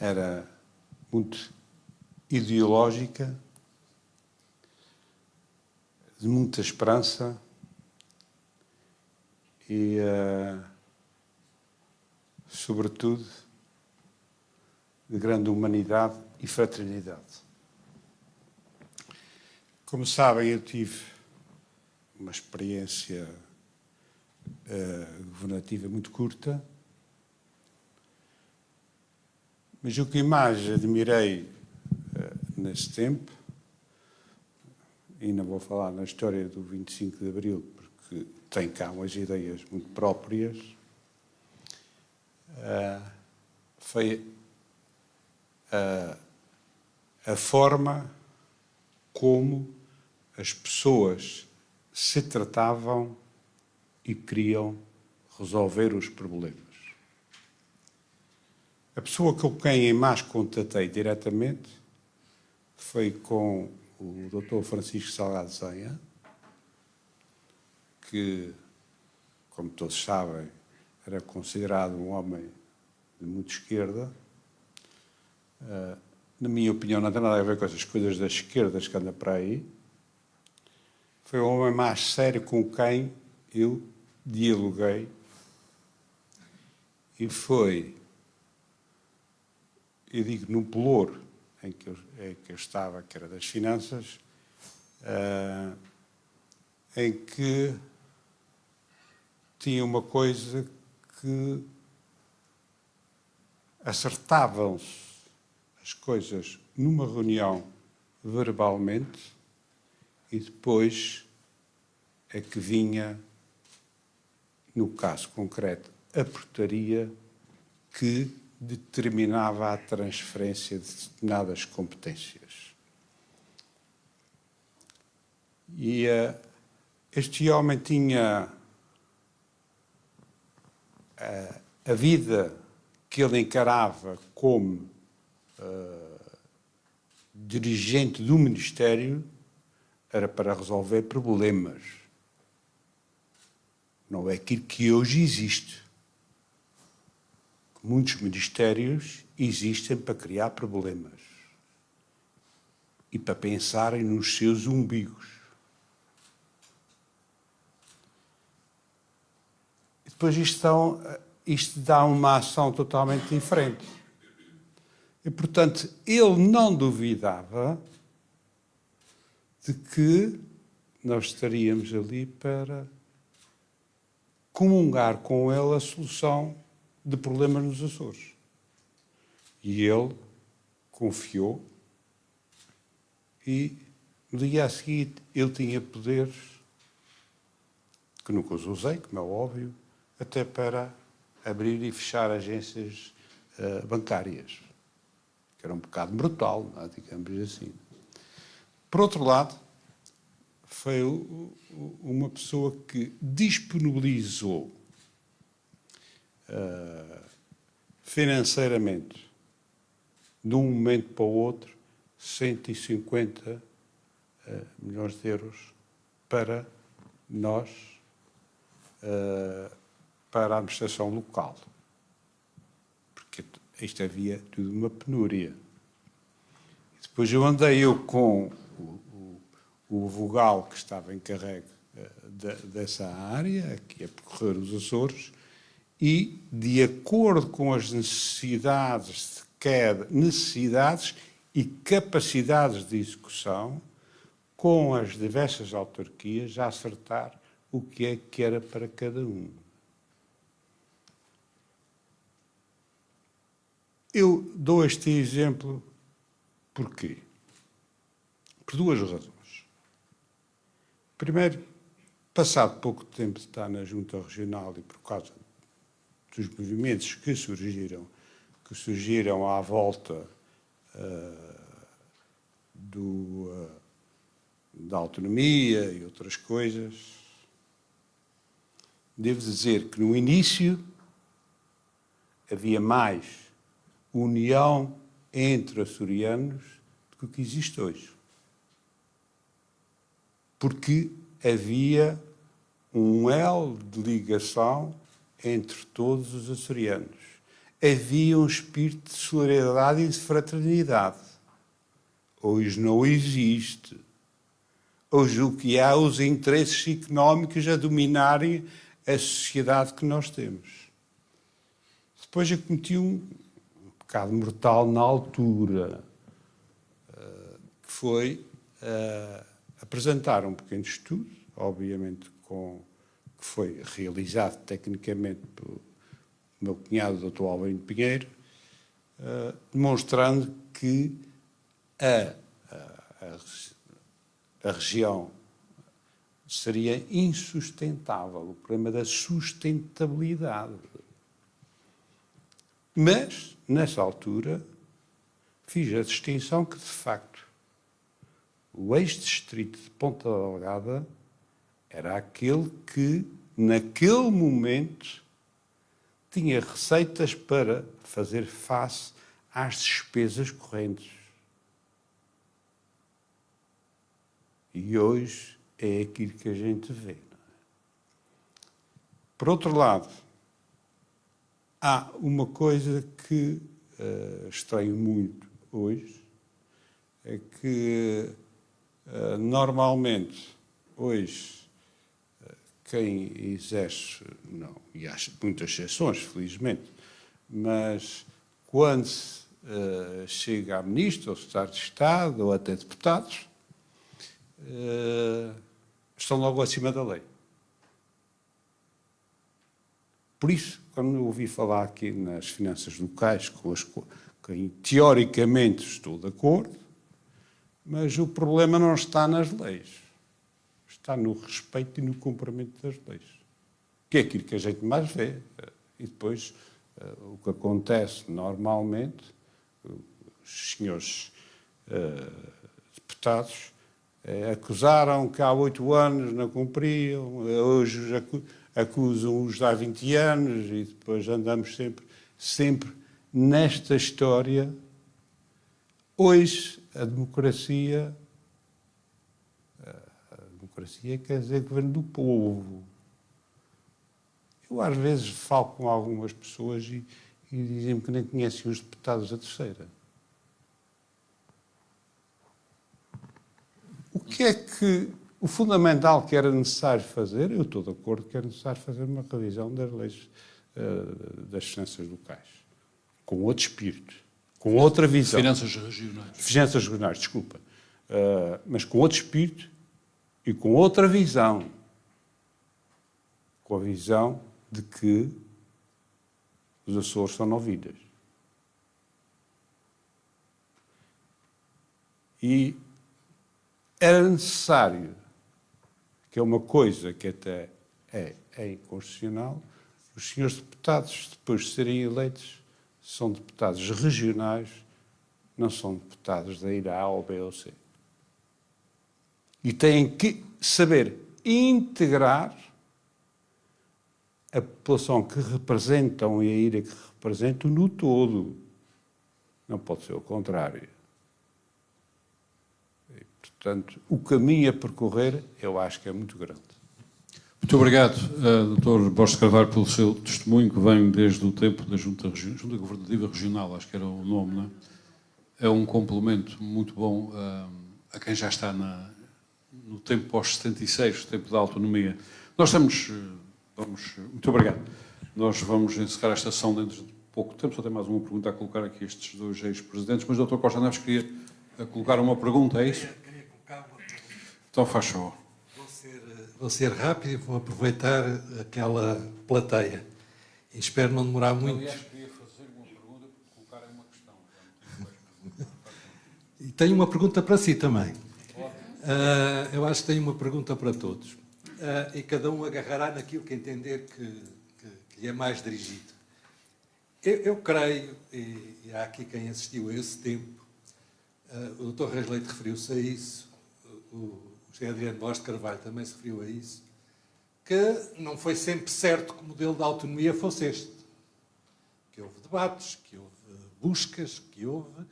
era muito ideológica, de muita esperança e, sobretudo, de grande humanidade e fraternidade. Como sabem, eu tive uma experiência governativa muito curta, Mas o que mais admirei nesse tempo, e não vou falar na história do 25 de Abril, porque tem cá umas ideias muito próprias, foi a forma como as pessoas se tratavam e queriam resolver os problemas. A pessoa com quem mais contatei diretamente foi com o Dr. Francisco Salgado Zenha, que, como todos sabem, era considerado um homem de muita esquerda. Na minha opinião, não tem nada a ver com essas coisas das esquerdas que anda para aí. Foi o homem mais sério com quem eu dialoguei e foi, eu digo, no pelouro em que eu estava, que era das finanças, em que tinha uma coisa que acertavam-se as coisas numa reunião verbalmente e depois é que vinha, no caso concreto, a portaria que determinava a transferência de determinadas competências. E este homem tinha a vida que ele encarava como dirigente do Ministério era para resolver problemas. Não é aquilo que hoje existe. Muitos ministérios existem para criar problemas e para pensarem nos seus umbigos. E depois isto dá uma ação totalmente diferente. E, portanto, ele não duvidava de que nós estaríamos ali para comungar com ele a solução de problemas nos Açores. E ele confiou e no dia a seguir ele tinha poderes que nunca os usei, como é óbvio, até para abrir e fechar agências bancárias, que era um bocado brutal, não é? Digamos assim. Por outro lado, foi uma pessoa que disponibilizou financeiramente, de um momento para o outro, 150 milhões de euros para nós, para a administração local. Porque isto havia tudo uma penúria. E depois eu andei com o vogal que estava encarregue dessa área, aqui a percorrer os Açores, e, de acordo com as necessidades e capacidades de execução, com as diversas autarquias, a acertar o que é que era para cada um. Eu dou este exemplo porquê? Por duas razões. Primeiro, passado pouco tempo de estar na Junta Regional e por causa dos movimentos que surgiram à volta da autonomia e outras coisas, devo dizer que no início havia mais união entre açorianos do que existe hoje. Porque havia um elo de ligação entre todos os açorianos. Havia um espírito de solidariedade e de fraternidade. Hoje não existe. Hoje o que há, os interesses económicos a dominarem a sociedade que nós temos. Depois eu cometi um pecado mortal na altura, que foi apresentar um pequeno estudo, obviamente que foi realizado tecnicamente pelo meu cunhado, Dr. Alberto Pinheiro, demonstrando que a região seria insustentável, o problema da sustentabilidade. Mas, nessa altura, fiz a distinção que, de facto, o ex-distrito de Ponta Delgada era aquele que, naquele momento, tinha receitas para fazer face às despesas correntes. E hoje é aquilo que a gente vê. Não é? Por outro lado, há uma coisa que estranho muito hoje, é que normalmente hoje quem exerce, não, e há muitas exceções, felizmente, mas quando chega a ministro, ou secretário de Estado, ou até deputados, estão logo acima da lei. Por isso, quando eu ouvi falar aqui nas finanças locais, com quem teoricamente estou de acordo, mas o problema não está nas leis. Está no respeito e no cumprimento das leis. Que é aquilo que a gente mais vê. E depois, o que acontece normalmente, os senhores deputados acusaram que há 8 anos não cumpriam, hoje acusam-os de há 20 anos e depois andamos sempre nesta história. Hoje, a democracia quer dizer governo do povo. Eu às vezes falo com algumas pessoas e dizem-me que nem conhecem os deputados da terceira. O que é que o fundamental que era necessário fazer? Eu estou de acordo que era necessário fazer uma revisão das leis das finanças locais, com outro espírito, com outra visão. Finanças regionais. Finanças regionais, desculpa. Mas com outro espírito e com outra visão. Com a visão de que os Açores são 9 ilhas. E era necessário, que é uma coisa que até é inconstitucional, os senhores deputados, depois de serem eleitos, são deputados regionais, não são deputados da ilha A ou B ou C. E têm que saber integrar a população que representam e a ilha que representam no todo. Não pode ser o contrário. E, portanto, o caminho a percorrer, eu acho que é muito grande. Muito obrigado, Dr. Borges Carvalho, pelo seu testemunho, que vem desde o tempo da Junta Governativa Regional, acho que era o nome, não é? É um complemento muito bom a quem já está no tempo pós-76, tempo da autonomia. Nós muito obrigado. Nós vamos encerrar esta sessão dentro de pouco tempo. Só tem mais uma pergunta a colocar aqui a estes dois ex-presidentes, mas o Dr. Costa Neves queria colocar uma pergunta, é isso? Queria colocar uma pergunta. Então faz favor. Vou ser rápido e vou aproveitar aquela plateia. E espero não demorar muito. Aliás, queria fazer uma pergunta para colocar uma questão. E tenho uma pergunta para si também. Eu acho que tenho uma pergunta para todos. E cada um agarrará naquilo que entender que lhe é mais dirigido. Eu creio, e há aqui quem assistiu a esse tempo, o Dr. Reis Leite referiu-se a isso, o José Adriano Borges de Carvalho também se referiu a isso, que não foi sempre certo que o modelo da autonomia fosse este. Que houve debates, que houve buscas, que houve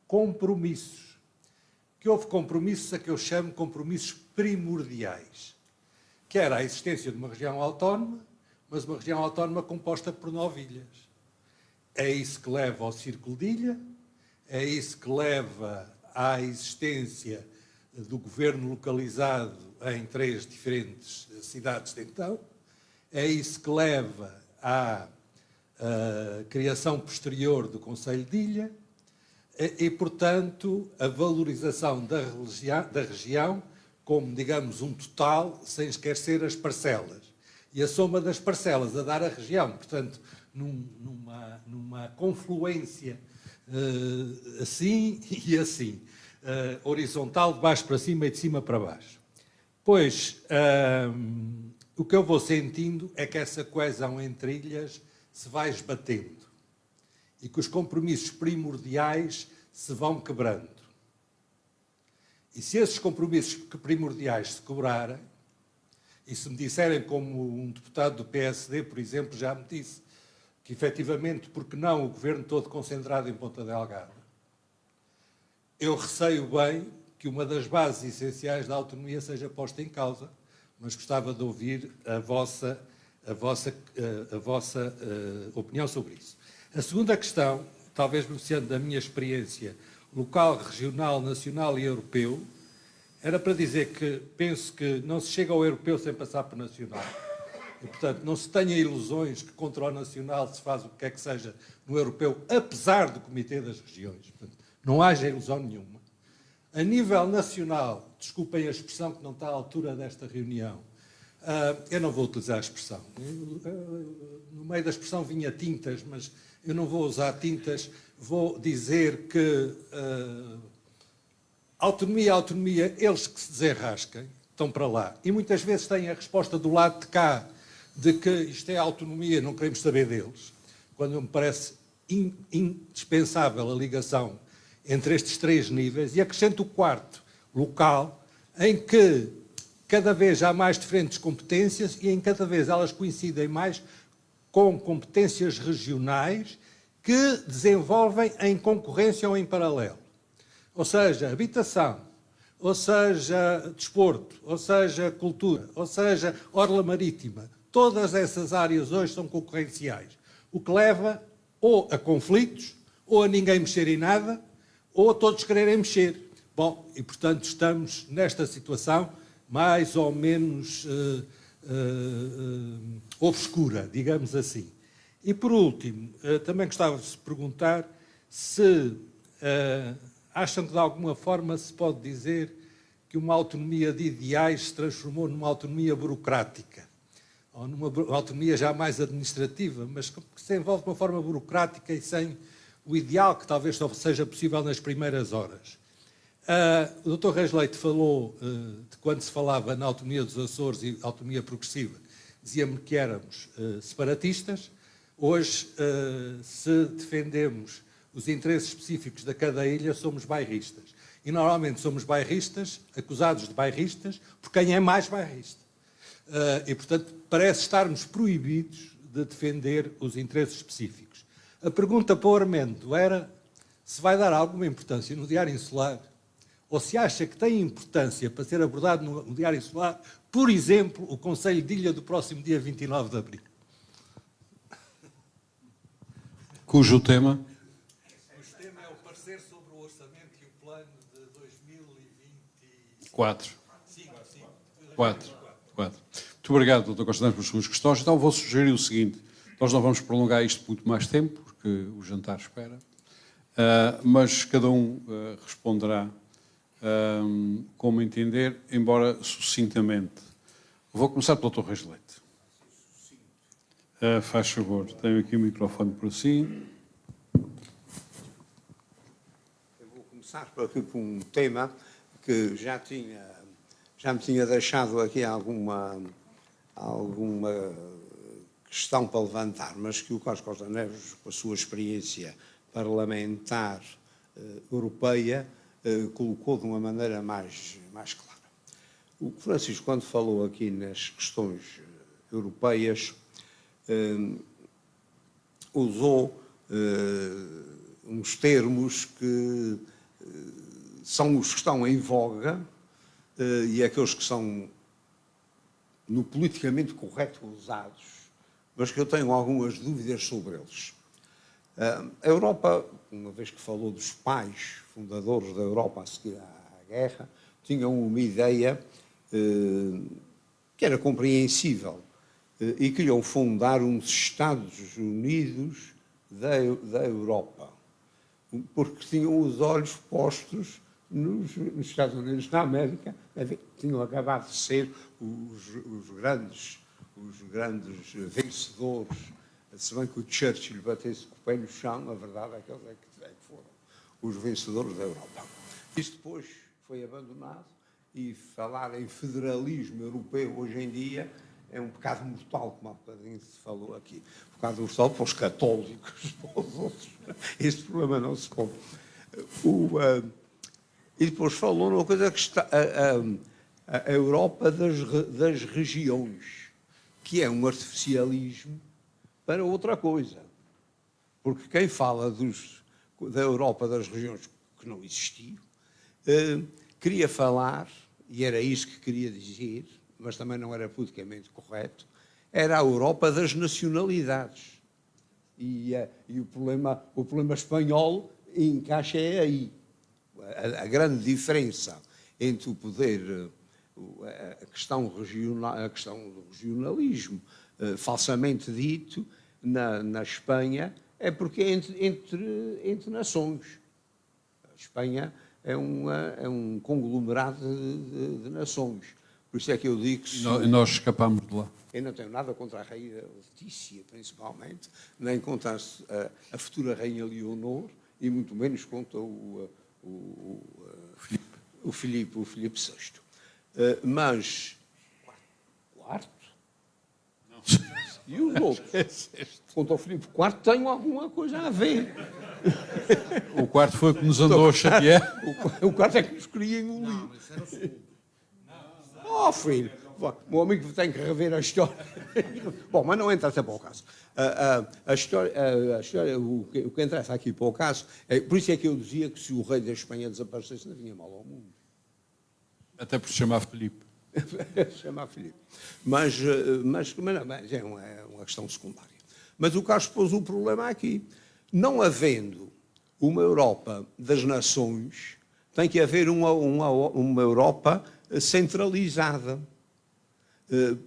compromissos. Que houve compromissos a que eu chamo compromissos primordiais. Que era a existência de uma região autónoma, mas uma região autónoma composta por 9 ilhas. É isso que leva ao Círculo de Ilha, é isso que leva à existência do governo localizado em 3 diferentes cidades de então, é isso que leva à criação posterior do Conselho de Ilha e, portanto, a valorização da região como, digamos, um total, sem esquecer as parcelas. E a soma das parcelas a dar à região, portanto, numa confluência assim e assim. Horizontal, de baixo para cima e de cima para baixo. Pois, o que eu vou sentindo é que essa coesão entre ilhas se vai esbatendo e que os compromissos primordiais se vão quebrando. E se esses compromissos primordiais se quebrarem, e se me disserem, como um deputado do PSD, por exemplo, já me disse, que efetivamente, porque não o governo todo concentrado em Ponta Delgada, eu receio bem que uma das bases essenciais da autonomia seja posta em causa, mas gostava de ouvir a vossa opinião sobre isso. A segunda questão, talvez beneficiando da minha experiência local, regional, nacional e europeu, era para dizer que penso que não se chega ao europeu sem passar por nacional. E, portanto, não se tenha ilusões que contra o nacional se faz o que quer que seja no europeu, apesar do Comitê das Regiões. Portanto, não haja ilusão nenhuma. A nível nacional, desculpem a expressão que não está à altura desta reunião, eu não vou utilizar a expressão. No meio da expressão vinha tintas, mas eu não vou usar tintas. Vou dizer que autonomia, eles que se desenrasquem, estão para lá. E muitas vezes têm a resposta do lado de cá, de que isto é autonomia, não queremos saber deles, quando me parece indispensável a ligação entre estes três níveis, e acrescento o quarto, local, em que cada vez há mais diferentes competências e em cada vez elas coincidem mais com competências regionais que desenvolvem em concorrência ou em paralelo. Ou seja, habitação, ou seja, desporto, ou seja, cultura, ou seja, orla marítima. Todas essas áreas hoje são concorrenciais, o que leva ou a conflitos, ou a ninguém mexer em nada, ou a todos quererem mexer. Bom, e portanto estamos nesta situação mais ou menos obscura, digamos assim. E por último, também gostava de se perguntar se acham que de alguma forma se pode dizer que uma autonomia de ideais se transformou numa autonomia burocrática, ou numa autonomia já mais administrativa, mas que se envolve de uma forma burocrática e sem o ideal que talvez só seja possível nas primeiras horas. O Dr. Reis Leite falou de quando se falava na autonomia dos Açores e autonomia progressiva, dizia-me que éramos separatistas. Hoje, se defendemos os interesses específicos de cada ilha, somos bairristas. E normalmente somos bairristas, acusados de bairristas, por quem é mais bairrista. E, portanto, parece estarmos proibidos de defender os interesses específicos. A pergunta para o Armendo era se vai dar alguma importância no Diário Insular, ou se acha que tem importância para ser abordado no Diário Insular, por exemplo, o Conselho de Ilha do próximo dia 29 de abril. Cujo tema? O tema é o parecer sobre o orçamento e o plano de 2024. 4. Muito obrigado, Dr. Constantino, pelas suas questões. Então vou sugerir o seguinte: nós não vamos prolongar isto muito mais tempo, porque o jantar espera, mas cada um responderá como entender, embora sucintamente. Vou começar pelo Dr. Reis Leite. Faz favor, tenho aqui o microfone para si. Eu vou começar por um tema que já me tinha deixado aqui alguma questão para levantar, mas que o Carlos Costa Neves, com a sua experiência parlamentar europeia, colocou de uma maneira mais clara. O Francisco, quando falou aqui nas questões europeias, usou uns termos que são os que estão em voga e aqueles que são no politicamente correto usados, mas que eu tenho algumas dúvidas sobre eles. A Europa, uma vez que falou dos pais fundadores da Europa a seguir à guerra, tinham uma ideia que era compreensível e queriam fundar uns Estados Unidos da Europa, porque tinham os olhos postos nos Estados Unidos da América, tinham acabado de ser os grandes vencedores, se bem que o Churchill batesse com o pé no chão, a verdade é que eles é que foram os vencedores da Europa. Isso depois foi abandonado e falar em federalismo europeu hoje em dia é um pecado mortal, como há bocadinho se falou aqui. Um pecado mortal para os católicos, para os outros. Esse problema não se põe. E depois falou numa coisa que está a Europa das regiões, que é um artificialismo para outra coisa. Porque quem fala da Europa das regiões que não existiu, queria falar, e era isso que queria dizer, mas também não era politicamente correto, era a Europa das nacionalidades. E o problema espanhol encaixa aí. A grande diferença entre o poder, a questão do regionalismo, falsamente dito, na Espanha, é porque é entre nações. A Espanha é um conglomerado de nações. Por isso é que eu digo que... E nós escapamos de lá. Eu não tenho nada contra a rainha Letícia, principalmente, nem contra a futura rainha Leonor, e muito menos contra o Filipe VI. Mas... Quarto? Não. E os outros? Contra o Filipe IV tenho alguma coisa a ver. O quarto foi o que nos andou a chatear. O quarto é que nos queria engolir. Não, isso era o segundo. Oh, filho, o meu amigo tem que rever a história. Bom, mas não entra para o caso. A história, o que interessa aqui para o caso, por isso é que eu dizia que se o rei da Espanha desaparecesse, não vinha mal ao mundo. Até por se chamar Filipe. Se chamar Filipe. Mas é uma questão secundária. Mas o Carlos pôs o problema aqui. Não havendo uma Europa das nações, tem que haver uma Europa centralizada.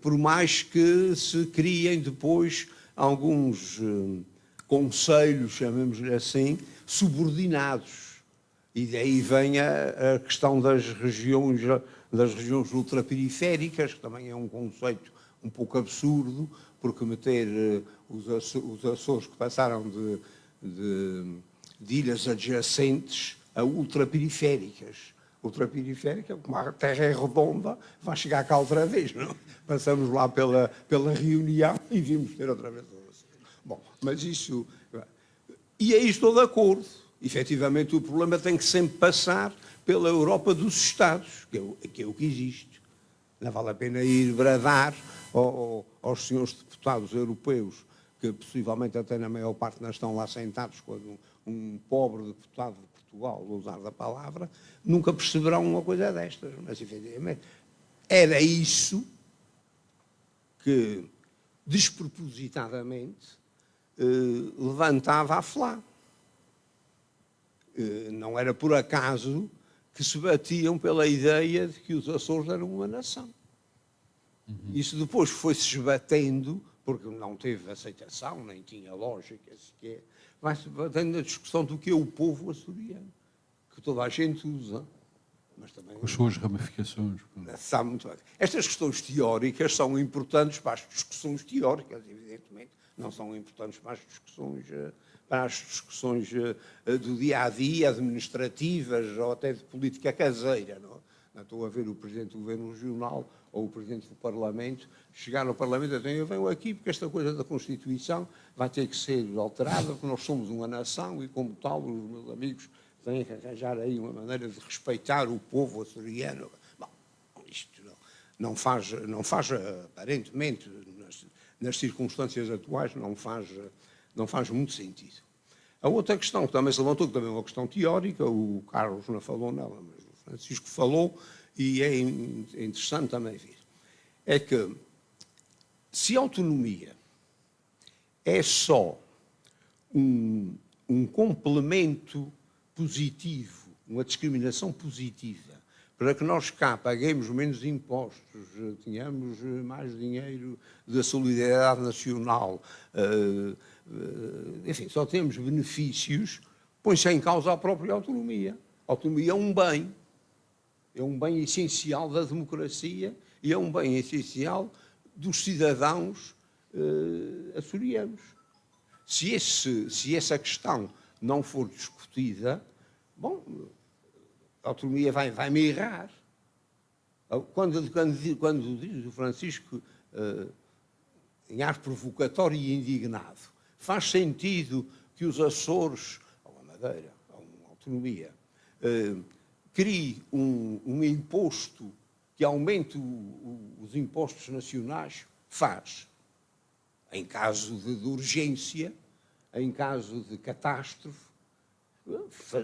Por mais que se criem depois alguns conselhos, chamemos-lhe assim, subordinados. E daí vem a questão das regiões ultraperiféricas, que também é um conceito um pouco absurdo, porque meter os Açores que passaram de ilhas adjacentes a ultraperiféricas. Ultraperiférica, como a Terra é redonda, vai chegar cá outra vez, não? Passamos lá pela Reunião e vimos ter outra vez. Bom, mas isso... E aí estou de acordo. Efetivamente, o problema tem que sempre passar pela Europa dos Estados, que é o que existe. Não vale a pena ir bradar aos senhores deputados europeus, que possivelmente até na maior parte não estão lá sentados, quando um pobre deputado de Portugal, vou usar da palavra, nunca perceberão uma coisa destas. Mas, efetivamente, era isso que, despropositadamente, levantava a Flá. Não era por acaso que se batiam pela ideia de que os Açores eram uma nação. Isso depois foi-se esbatendo, porque não teve aceitação, nem tinha lógica sequer, vai-se batendo na discussão do que é o povo açoriano, que toda a gente usa. Mas também com as suas ramificações. Sabe muito bem. Estas questões teóricas são importantes para as discussões teóricas, evidentemente, não são importantes para as discussões do dia-a-dia, administrativas ou até de política caseira. Não estou a ver o Presidente do Governo Regional ou o Presidente do Parlamento chegar ao Parlamento e dizer: eu venho aqui porque esta coisa da Constituição vai ter que ser alterada, porque nós somos uma nação e, como tal, os meus amigos têm que arranjar aí uma maneira de respeitar o povo açoriano. Bom, isto não faz aparentemente, nas circunstâncias atuais, não faz muito sentido. A outra questão que também se levantou, que também é uma questão teórica, o Carlos não falou nela, mas o Francisco falou, e é interessante também ver, é que se a autonomia é só um complemento positivo, uma discriminação positiva, para que nós cá paguemos menos impostos, tenhamos mais dinheiro da solidariedade nacional, enfim, só temos benefícios, põe-se em causa a própria autonomia. A autonomia é um bem essencial da democracia e é um bem essencial dos cidadãos açorianos. Se essa questão não for discutida, bom, a autonomia vai-me errar. Quando diz o Francisco, em ar provocatório e indignado, faz sentido que os Açores, ou a Madeira, ou a autonomia, crie um imposto que aumente os impostos nacionais? Faz. Em caso de urgência, em caso de catástrofe,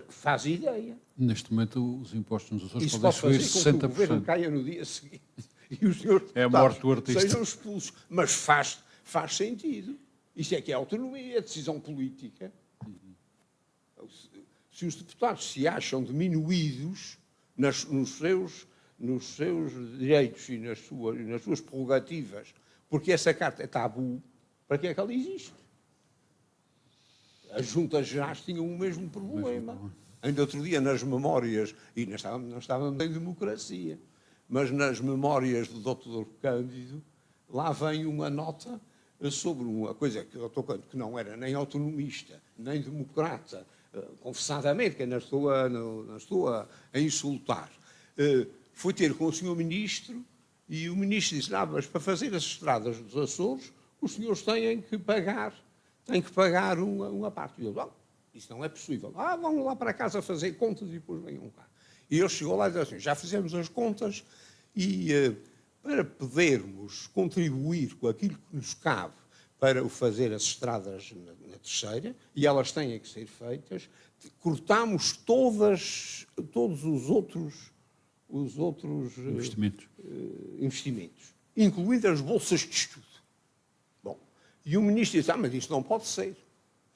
faz ideia. Neste momento, os impostos nos Açores Isso podem pode subir fazer com que o 60%. governo caia no dia seguinte e os senhores É a morte do artista. sejam expulsos. Mas faz sentido. Isso é que é autonomia, é decisão política. Se os deputados se acham diminuídos nos seus direitos e nas suas prerrogativas, porque essa carta é tabu, para que é que ela existe? As juntas gerais tinham o mesmo problema. Ainda outro dia, nas memórias, e não estávamos em democracia, mas nas memórias do Dr. Cândido, lá vem uma nota sobre uma coisa que o Dr. Cândido, que não era nem autonomista, nem democrata, confessadamente, que não estou a insultar, foi ter com o Sr. Ministro, e o Ministro disse, mas para fazer as estradas dos Açores, os senhores têm que pagar uma parte. E eu, isso não é possível. Vão lá para casa fazer contas e depois venham cá. E ele chegou lá e disse assim, já fizemos as contas e para podermos contribuir com aquilo que nos cabe para fazer as estradas na terceira, e elas têm que ser feitas, cortamos todos os outros investimentos, incluindo as bolsas de estudo. Bom, e o Ministro disse, mas isto não pode ser.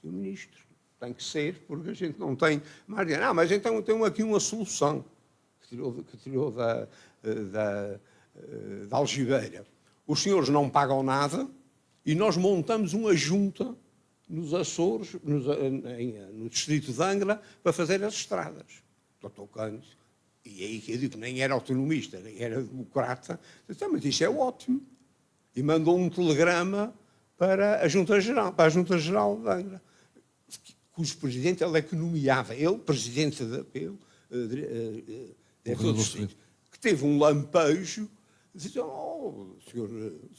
E o Ministro, tem que ser, porque a gente não tem mais dinheiro. Mas então tem aqui uma solução que tirou da algibeira. Os senhores não pagam nada e nós montamos uma junta nos Açores, no distrito de Angra, para fazer as estradas. Dr. Cândido, e aí que eu digo, nem era autonomista, nem era democrata, disse, mas isso é ótimo. E mandou um telegrama para a Junta Geral de Angra, cujo presidente ele é que nomeava, ele, presidente da PEU, diretor do distrito, que teve um lampejo, disse,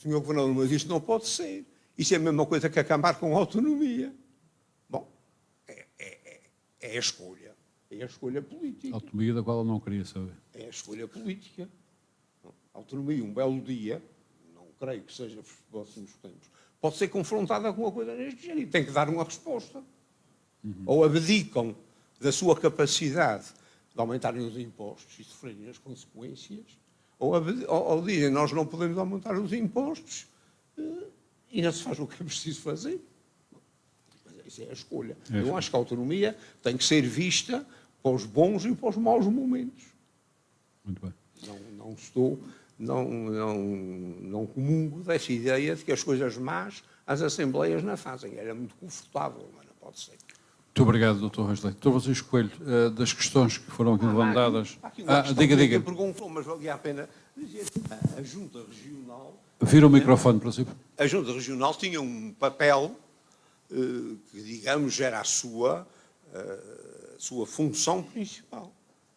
senhor governador, mas isto não pode ser. Isso é a mesma coisa que acabar com a autonomia. Bom, é a escolha. É a escolha política. A autonomia da qual eu não queria saber. É a escolha política. A autonomia, um belo dia, não creio que seja nos próximos tempos, pode ser confrontada com uma coisa deste género e tem que dar uma resposta. Ou abdicam da sua capacidade de aumentarem os impostos e sofrerem as consequências, ou dizem, nós não podemos aumentar os impostos e não se faz o que é preciso fazer. Mas isso é a escolha. Eu acho que a autonomia tem que ser vista para os bons e para os maus momentos. Muito bem. Não comungo dessa ideia de que as coisas más as assembleias não fazem. Era muito confortável, mas não pode ser. Muito obrigado, Dr. Reis Leite. Dr. Francisco Coelho, das questões que foram aqui levantadas... Diga. Perguntou, mas valia a pena dizer. A Junta Regional... Vira o microfone para si. A Junta Regional tinha um papel que, digamos, era a sua função principal,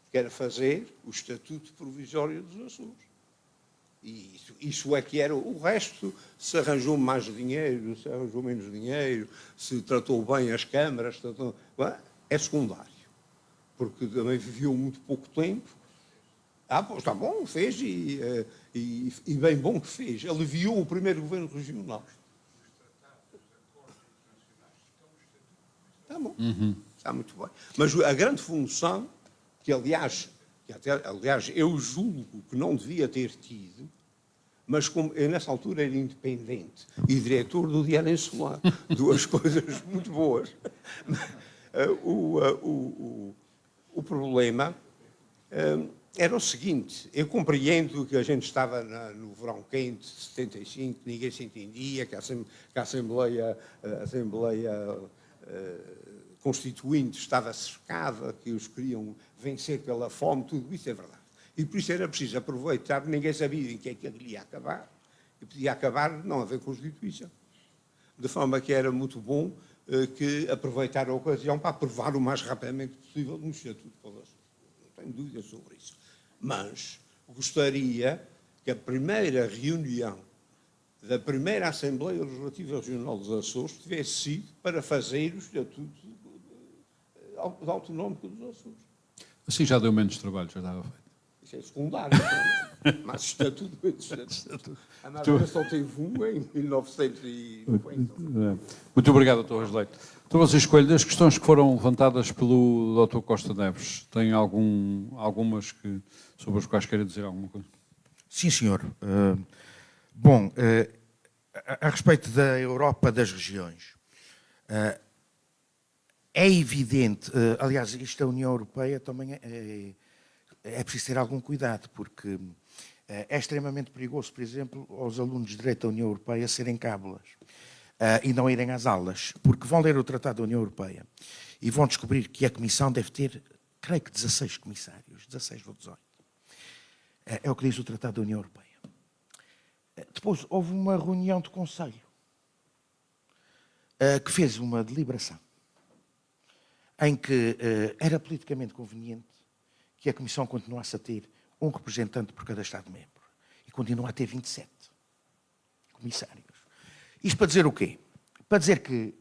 que era fazer o Estatuto Provisório dos Açores. E isso é que era o resto, se arranjou mais dinheiro, se arranjou menos dinheiro, se tratou bem as câmaras, é secundário. Porque também viveu muito pouco tempo. Pois está bom, fez e bem bom que fez. Aliviou o primeiro governo regional. Está bom, está muito bem. Mas a grande função, que aliás eu julgo que não devia ter tido, mas como eu nessa altura era independente e diretor do Diário Insular, duas coisas muito boas. O problema era o seguinte, eu compreendo que a gente estava no verão quente de 75, ninguém se entendia, que a Assembleia Constituinte estava cercada, que os queriam vencer pela fome, tudo isso é verdade. E por isso era preciso aproveitar, ninguém sabia em que é que ele ia acabar, e podia acabar não haver Constituição. De forma que era muito bom que aproveitar a ocasião para aprovar o mais rapidamente possível um Estatuto para os Açores. Não tenho dúvidas sobre isso. Mas gostaria que a primeira reunião da primeira Assembleia Legislativa Regional dos Açores tivesse sido para fazer o Estatuto Autonómico dos Açores. Assim já deu menos trabalho, já estava feito. Isso é secundário. Mas Estatuto. A Madeira só teve um em 1990. Muito obrigado, Dr. Rosleito. Dr. Francisco Coelho, das questões que foram levantadas pelo Dr. Costa Neves, tem algumas sobre as quais queira dizer alguma coisa? Sim, senhor. Bom, a respeito da Europa das regiões, é evidente, aliás, isto da União Europeia também é preciso ter algum cuidado, porque é extremamente perigoso, por exemplo, aos alunos de Direito da União Europeia serem cábulas e não irem às aulas, porque vão ler o Tratado da União Europeia e vão descobrir que a Comissão deve ter, creio que 16 comissários, 16 ou 18. É o que diz o Tratado da União Europeia. Depois houve uma reunião de conselho que fez uma deliberação em que era politicamente conveniente que a Comissão continuasse a ter um representante por cada Estado-membro e continua a ter 27 comissários. Isto para dizer o quê? Para dizer que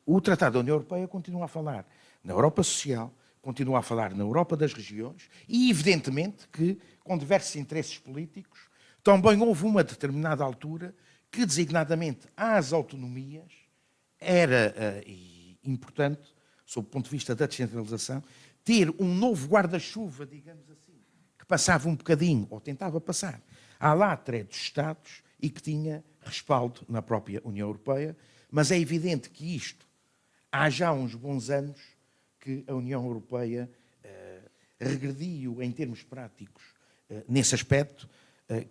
o Tratado da União Europeia continua a falar na Europa Social, continua a falar na Europa das regiões e, evidentemente, que com diversos interesses políticos também houve uma determinada altura que, designadamente às autonomias, era importante, sob o ponto de vista da descentralização, ter um novo guarda-chuva, digamos assim, que passava um bocadinho, ou tentava passar, à latra dos Estados e que tinha respaldo na própria União Europeia. Mas é evidente que isto, há já uns bons anos, que a União Europeia regrediu em termos práticos nesse aspecto,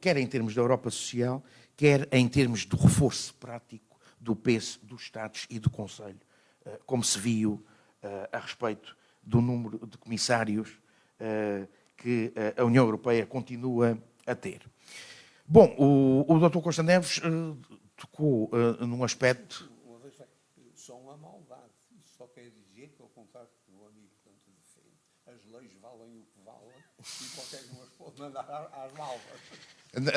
quer em termos da Europa Social, quer em termos do reforço prático do peso dos Estados e do Conselho, como se viu a respeito do número de comissários que a União Europeia continua a ter. Bom, o Dr. Costa Neves tocou num aspecto... Só uma maldade. Isso só quer dizer que, ao contrário do meu amigo tanto defende, as leis valem o que valem e qualquer um as pode mandar às malvas.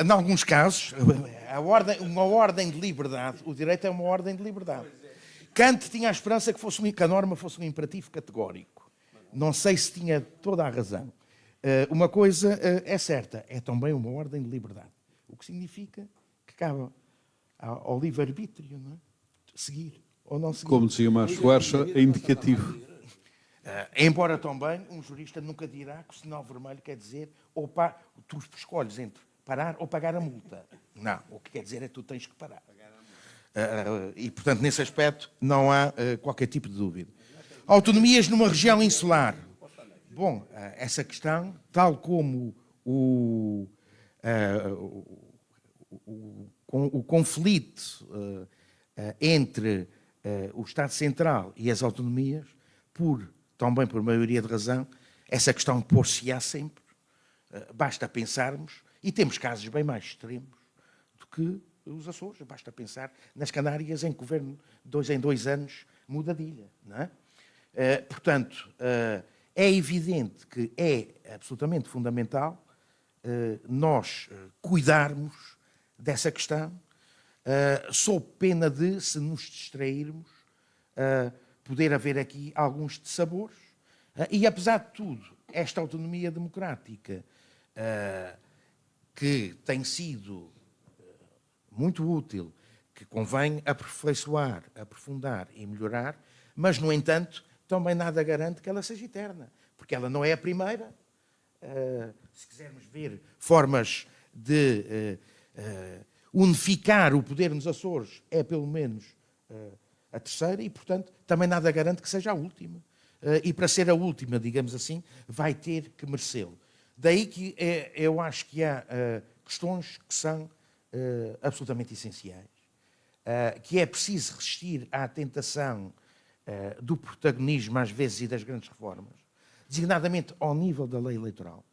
Em alguns casos, uma ordem de liberdade, o direito é uma ordem de liberdade. Kant tinha a esperança que a norma fosse um imperativo categórico. Não sei se tinha toda a razão. Uma coisa é certa, é também uma ordem de liberdade. O que significa que cabe ao livre-arbítrio, não é? Seguir ou não seguir. Como dizia Marx Schwarzer, é indicativo. Embora também um jurista nunca dirá que o sinal vermelho quer dizer ou tu escolhes entre parar ou pagar a multa. Não, o que quer dizer é que tu tens que parar. E, portanto, nesse aspecto não há qualquer tipo de dúvida. Autonomias numa região insular. Bom, essa questão, tal como o conflito entre o Estado Central e as autonomias, também por maioria de razão, essa questão pôr-se-á sempre. Basta pensarmos, e temos casos bem mais extremos do que os Açores. Basta pensar nas Canárias, em que o governo, 2 em 2 anos, muda de ilha. Não é? Portanto, é evidente que é absolutamente fundamental nós cuidarmos dessa questão, sob pena de, se nos distrairmos, poder haver aqui alguns dissabores. E, apesar de tudo, esta autonomia democrática, que tem sido muito útil, que convém aperfeiçoar, aprofundar e melhorar, mas, no entanto, também nada garante que ela seja eterna, porque ela não é a primeira. Se quisermos ver formas de unificar o poder nos Açores, é pelo menos a terceira, e, portanto, também nada garante que seja a última. E para ser a última, digamos assim, vai ter que merecê-lo. Daí que eu acho que há questões que são absolutamente essenciais, que é preciso resistir à tentação do protagonismo, às vezes, e das grandes reformas, designadamente ao nível da lei eleitoral.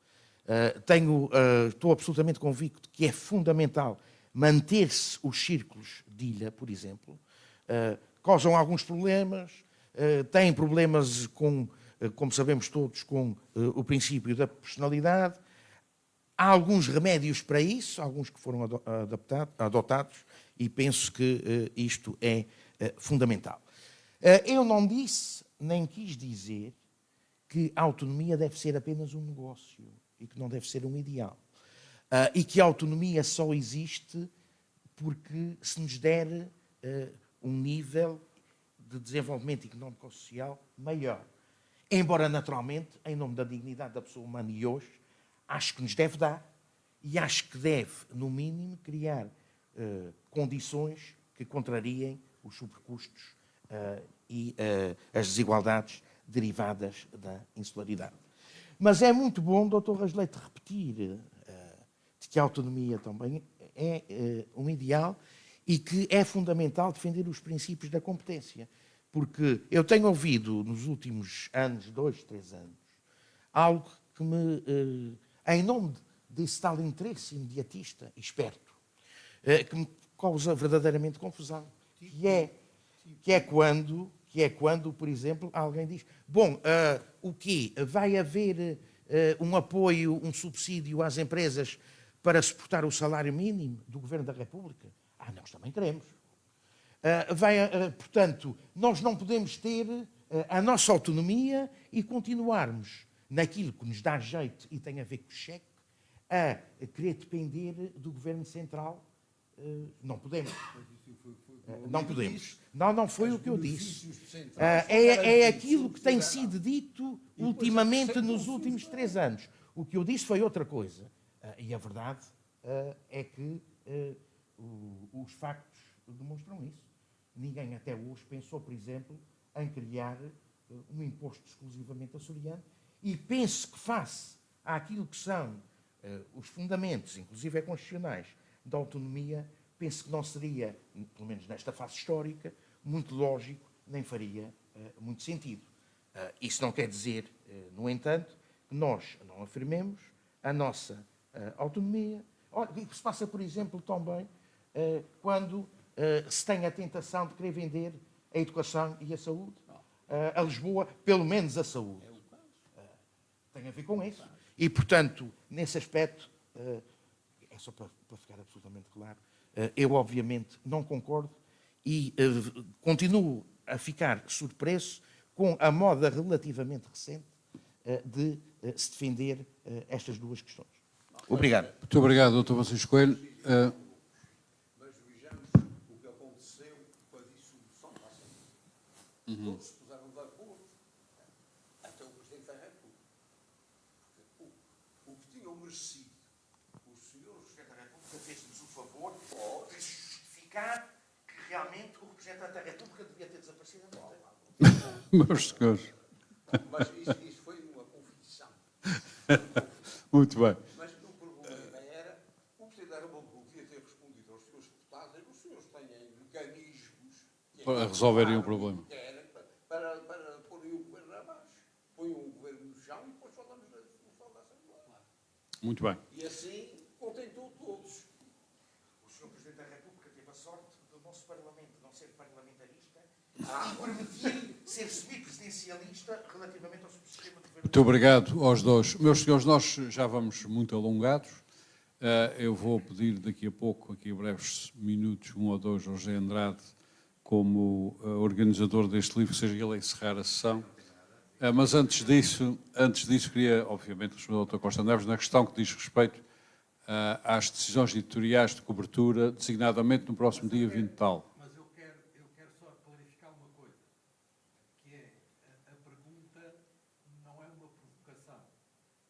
Estou absolutamente convicto que é fundamental manter-se os círculos de ilha, por exemplo, causam alguns problemas, têm problemas com, como sabemos todos, com o princípio da proporcionalidade. Há alguns remédios para isso, alguns que foram adotados, e penso que isto é fundamental. Eu não disse, nem quis dizer, que a autonomia deve ser apenas um negócio e que não deve ser um ideal. E que a autonomia só existe porque se nos der um nível de desenvolvimento económico-social maior. Embora, naturalmente, em nome da dignidade da pessoa humana e hoje, acho que nos deve dar e acho que deve, no mínimo, criar condições que contrariem os sobrecustos e as desigualdades derivadas da insularidade. Mas é muito bom, Dr. Rasleito, repetir de que a autonomia também é um ideal e que é fundamental defender os princípios da competência. Porque eu tenho ouvido nos últimos anos, 2, 3 anos, algo que me, em nome desse tal interesse imediatista e esperto, que me causa verdadeiramente confusão, que é quando, por exemplo, alguém diz, bom, o quê? Vai haver um apoio, um subsídio às empresas para suportar o salário mínimo do Governo da República? Nós também queremos. Portanto, nós não podemos ter a nossa autonomia e continuarmos naquilo que nos dá jeito e tem a ver com o cheque, a querer depender do Governo Central. Não podemos. Não podemos. Não foi o que eu disse. É aquilo que tem sido dito ultimamente nos últimos 3 anos. O que eu disse foi outra coisa. E a verdade é que os factos demonstram isso. Ninguém até hoje pensou, por exemplo, em criar um imposto exclusivamente açoriano e penso que face àquilo que são os fundamentos, inclusive constitucionais, da autonomia, penso que não seria, pelo menos nesta fase histórica, muito lógico, nem faria muito sentido. Isso não quer dizer, no entanto, que nós não afirmemos a nossa autonomia. Olha, o que se passa, por exemplo, também, quando se tem a tentação de querer vender a educação e a saúde a Lisboa, pelo menos a saúde. Tem a ver com isso. E, portanto, nesse aspecto, é só para ficar absolutamente claro, eu obviamente não concordo e continuo a ficar surpreso com a moda relativamente recente de se defender estas duas questões. Obrigado. Muito obrigado, Dr. Francisco Coelho. Mas vejamos o que aconteceu com a dissolução da Assembleia. Todos se puseram de acordo, até o Presidente da República. O que tinham merecido, o Sr. Presidente da República fez-nos o favor de justificar que realmente o Representante da República devia ter desaparecido agora. Meus senhores. Mas isso foi uma confissão. Muito bem. Mas o problema era, o Presidente da República devia ter respondido aos senhores deputados, os senhores têm mecanismos Para resolverem o problema. Para porem o governo abaixo. Põem o governo no chão e depois falamos da dissolução da Assembleia. Muito bem. E assim contentou todos. O Sr. Presidente da República teve a sorte do nosso Parlamento não ser parlamentarista e permitir ser semipresidencialista relativamente ao subsistema de governo. Muito obrigado aos dois. Meus senhores, nós já vamos muito alongados. Eu vou pedir daqui a pouco, aqui a breves minutos, 1 ou 2, ao José Andrade, como organizador deste livro, seja ele a encerrar a sessão. Mas antes disso, queria, obviamente, responder ao Dr. Costa Neves na questão que diz respeito às decisões editoriais de cobertura, designadamente no próximo dia 20 tal. Mas eu quero só clarificar uma coisa, que é, a pergunta não é uma provocação.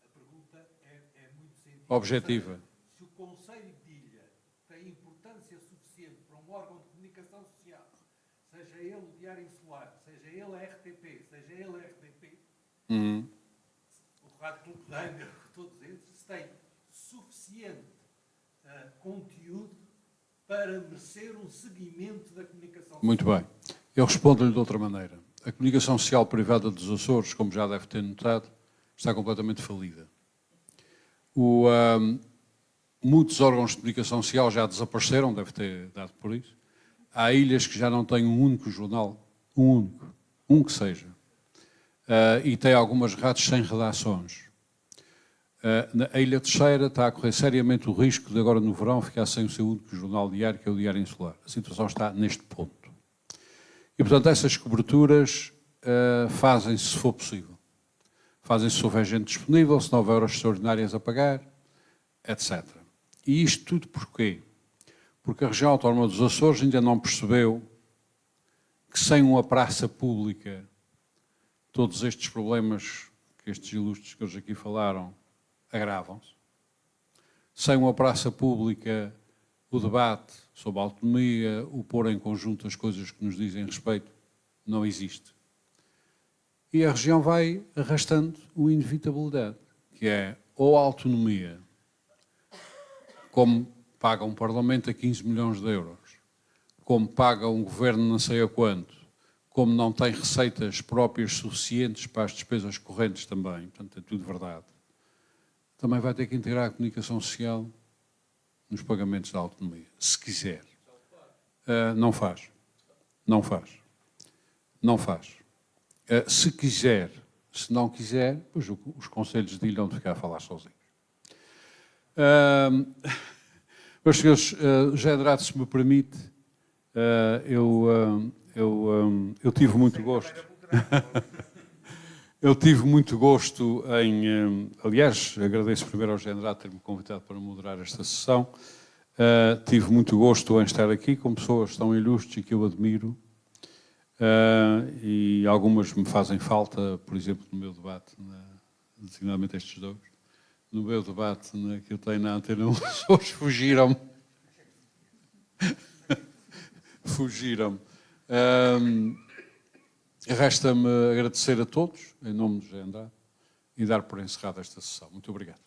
A pergunta é muito científica. Objetiva. Se o Conselho de Ilha tem importância suficiente para um órgão de comunicação social, seja ele o Diário Insular, seja ele a RTP, seja ele a RDP, o Rádio Clube de Angra, todos eles, se tem suficiente conteúdo para merecer um seguimento da comunicação social. Muito bem. Eu respondo-lhe de outra maneira. A comunicação social privada dos Açores, como já deve ter notado, está completamente falida. Muitos órgãos de comunicação social já desapareceram, deve ter dado por isso. Há ilhas que já não têm um único jornal, um único, um que seja. E tem algumas rádios sem redações. A Ilha Terceira está a correr seriamente o risco de agora no verão ficar sem o seu único jornal diário, que é o Diário Insular. A situação está neste ponto. E, portanto, essas coberturas fazem-se se for possível. Fazem-se se houver gente disponível, se não houver horas extraordinárias a pagar, etc. E isto tudo porquê? Porque a região autónoma dos Açores ainda não percebeu que sem uma praça pública todos estes problemas que estes ilustres que hoje aqui falaram agravam-se. Sem uma praça pública, o debate sobre a autonomia, o pôr em conjunto as coisas que nos dizem respeito, não existe. E a região vai arrastando uma inevitabilidade, que é ou a autonomia, como paga um Parlamento a 15 milhões de euros, como paga um governo não sei a quanto, como não tem receitas próprias suficientes para as despesas correntes também, portanto é tudo verdade, também vai ter que integrar a comunicação social nos pagamentos da autonomia, se quiser. Não faz. Não faz. Não faz. Se quiser, se não quiser, pois os conselhos de ilha vão ficar a falar sozinhos. Meus senhores, José Andrade, se me permite, eu tive muito gosto. Eu tive muito gosto em... aliás, agradeço primeiro ao José Andrade ter-me convidado para moderar esta sessão. Tive muito gosto em estar aqui com pessoas tão ilustres e que eu admiro. E algumas me fazem falta, por exemplo, no meu debate, designadamente estes dois. No meu debate que eu tenho na Antena 1, as pessoas fugiram-me. Fugiram-me. Resta-me agradecer a todos, em nome do José Andrade, e dar por encerrada esta sessão. Muito obrigado.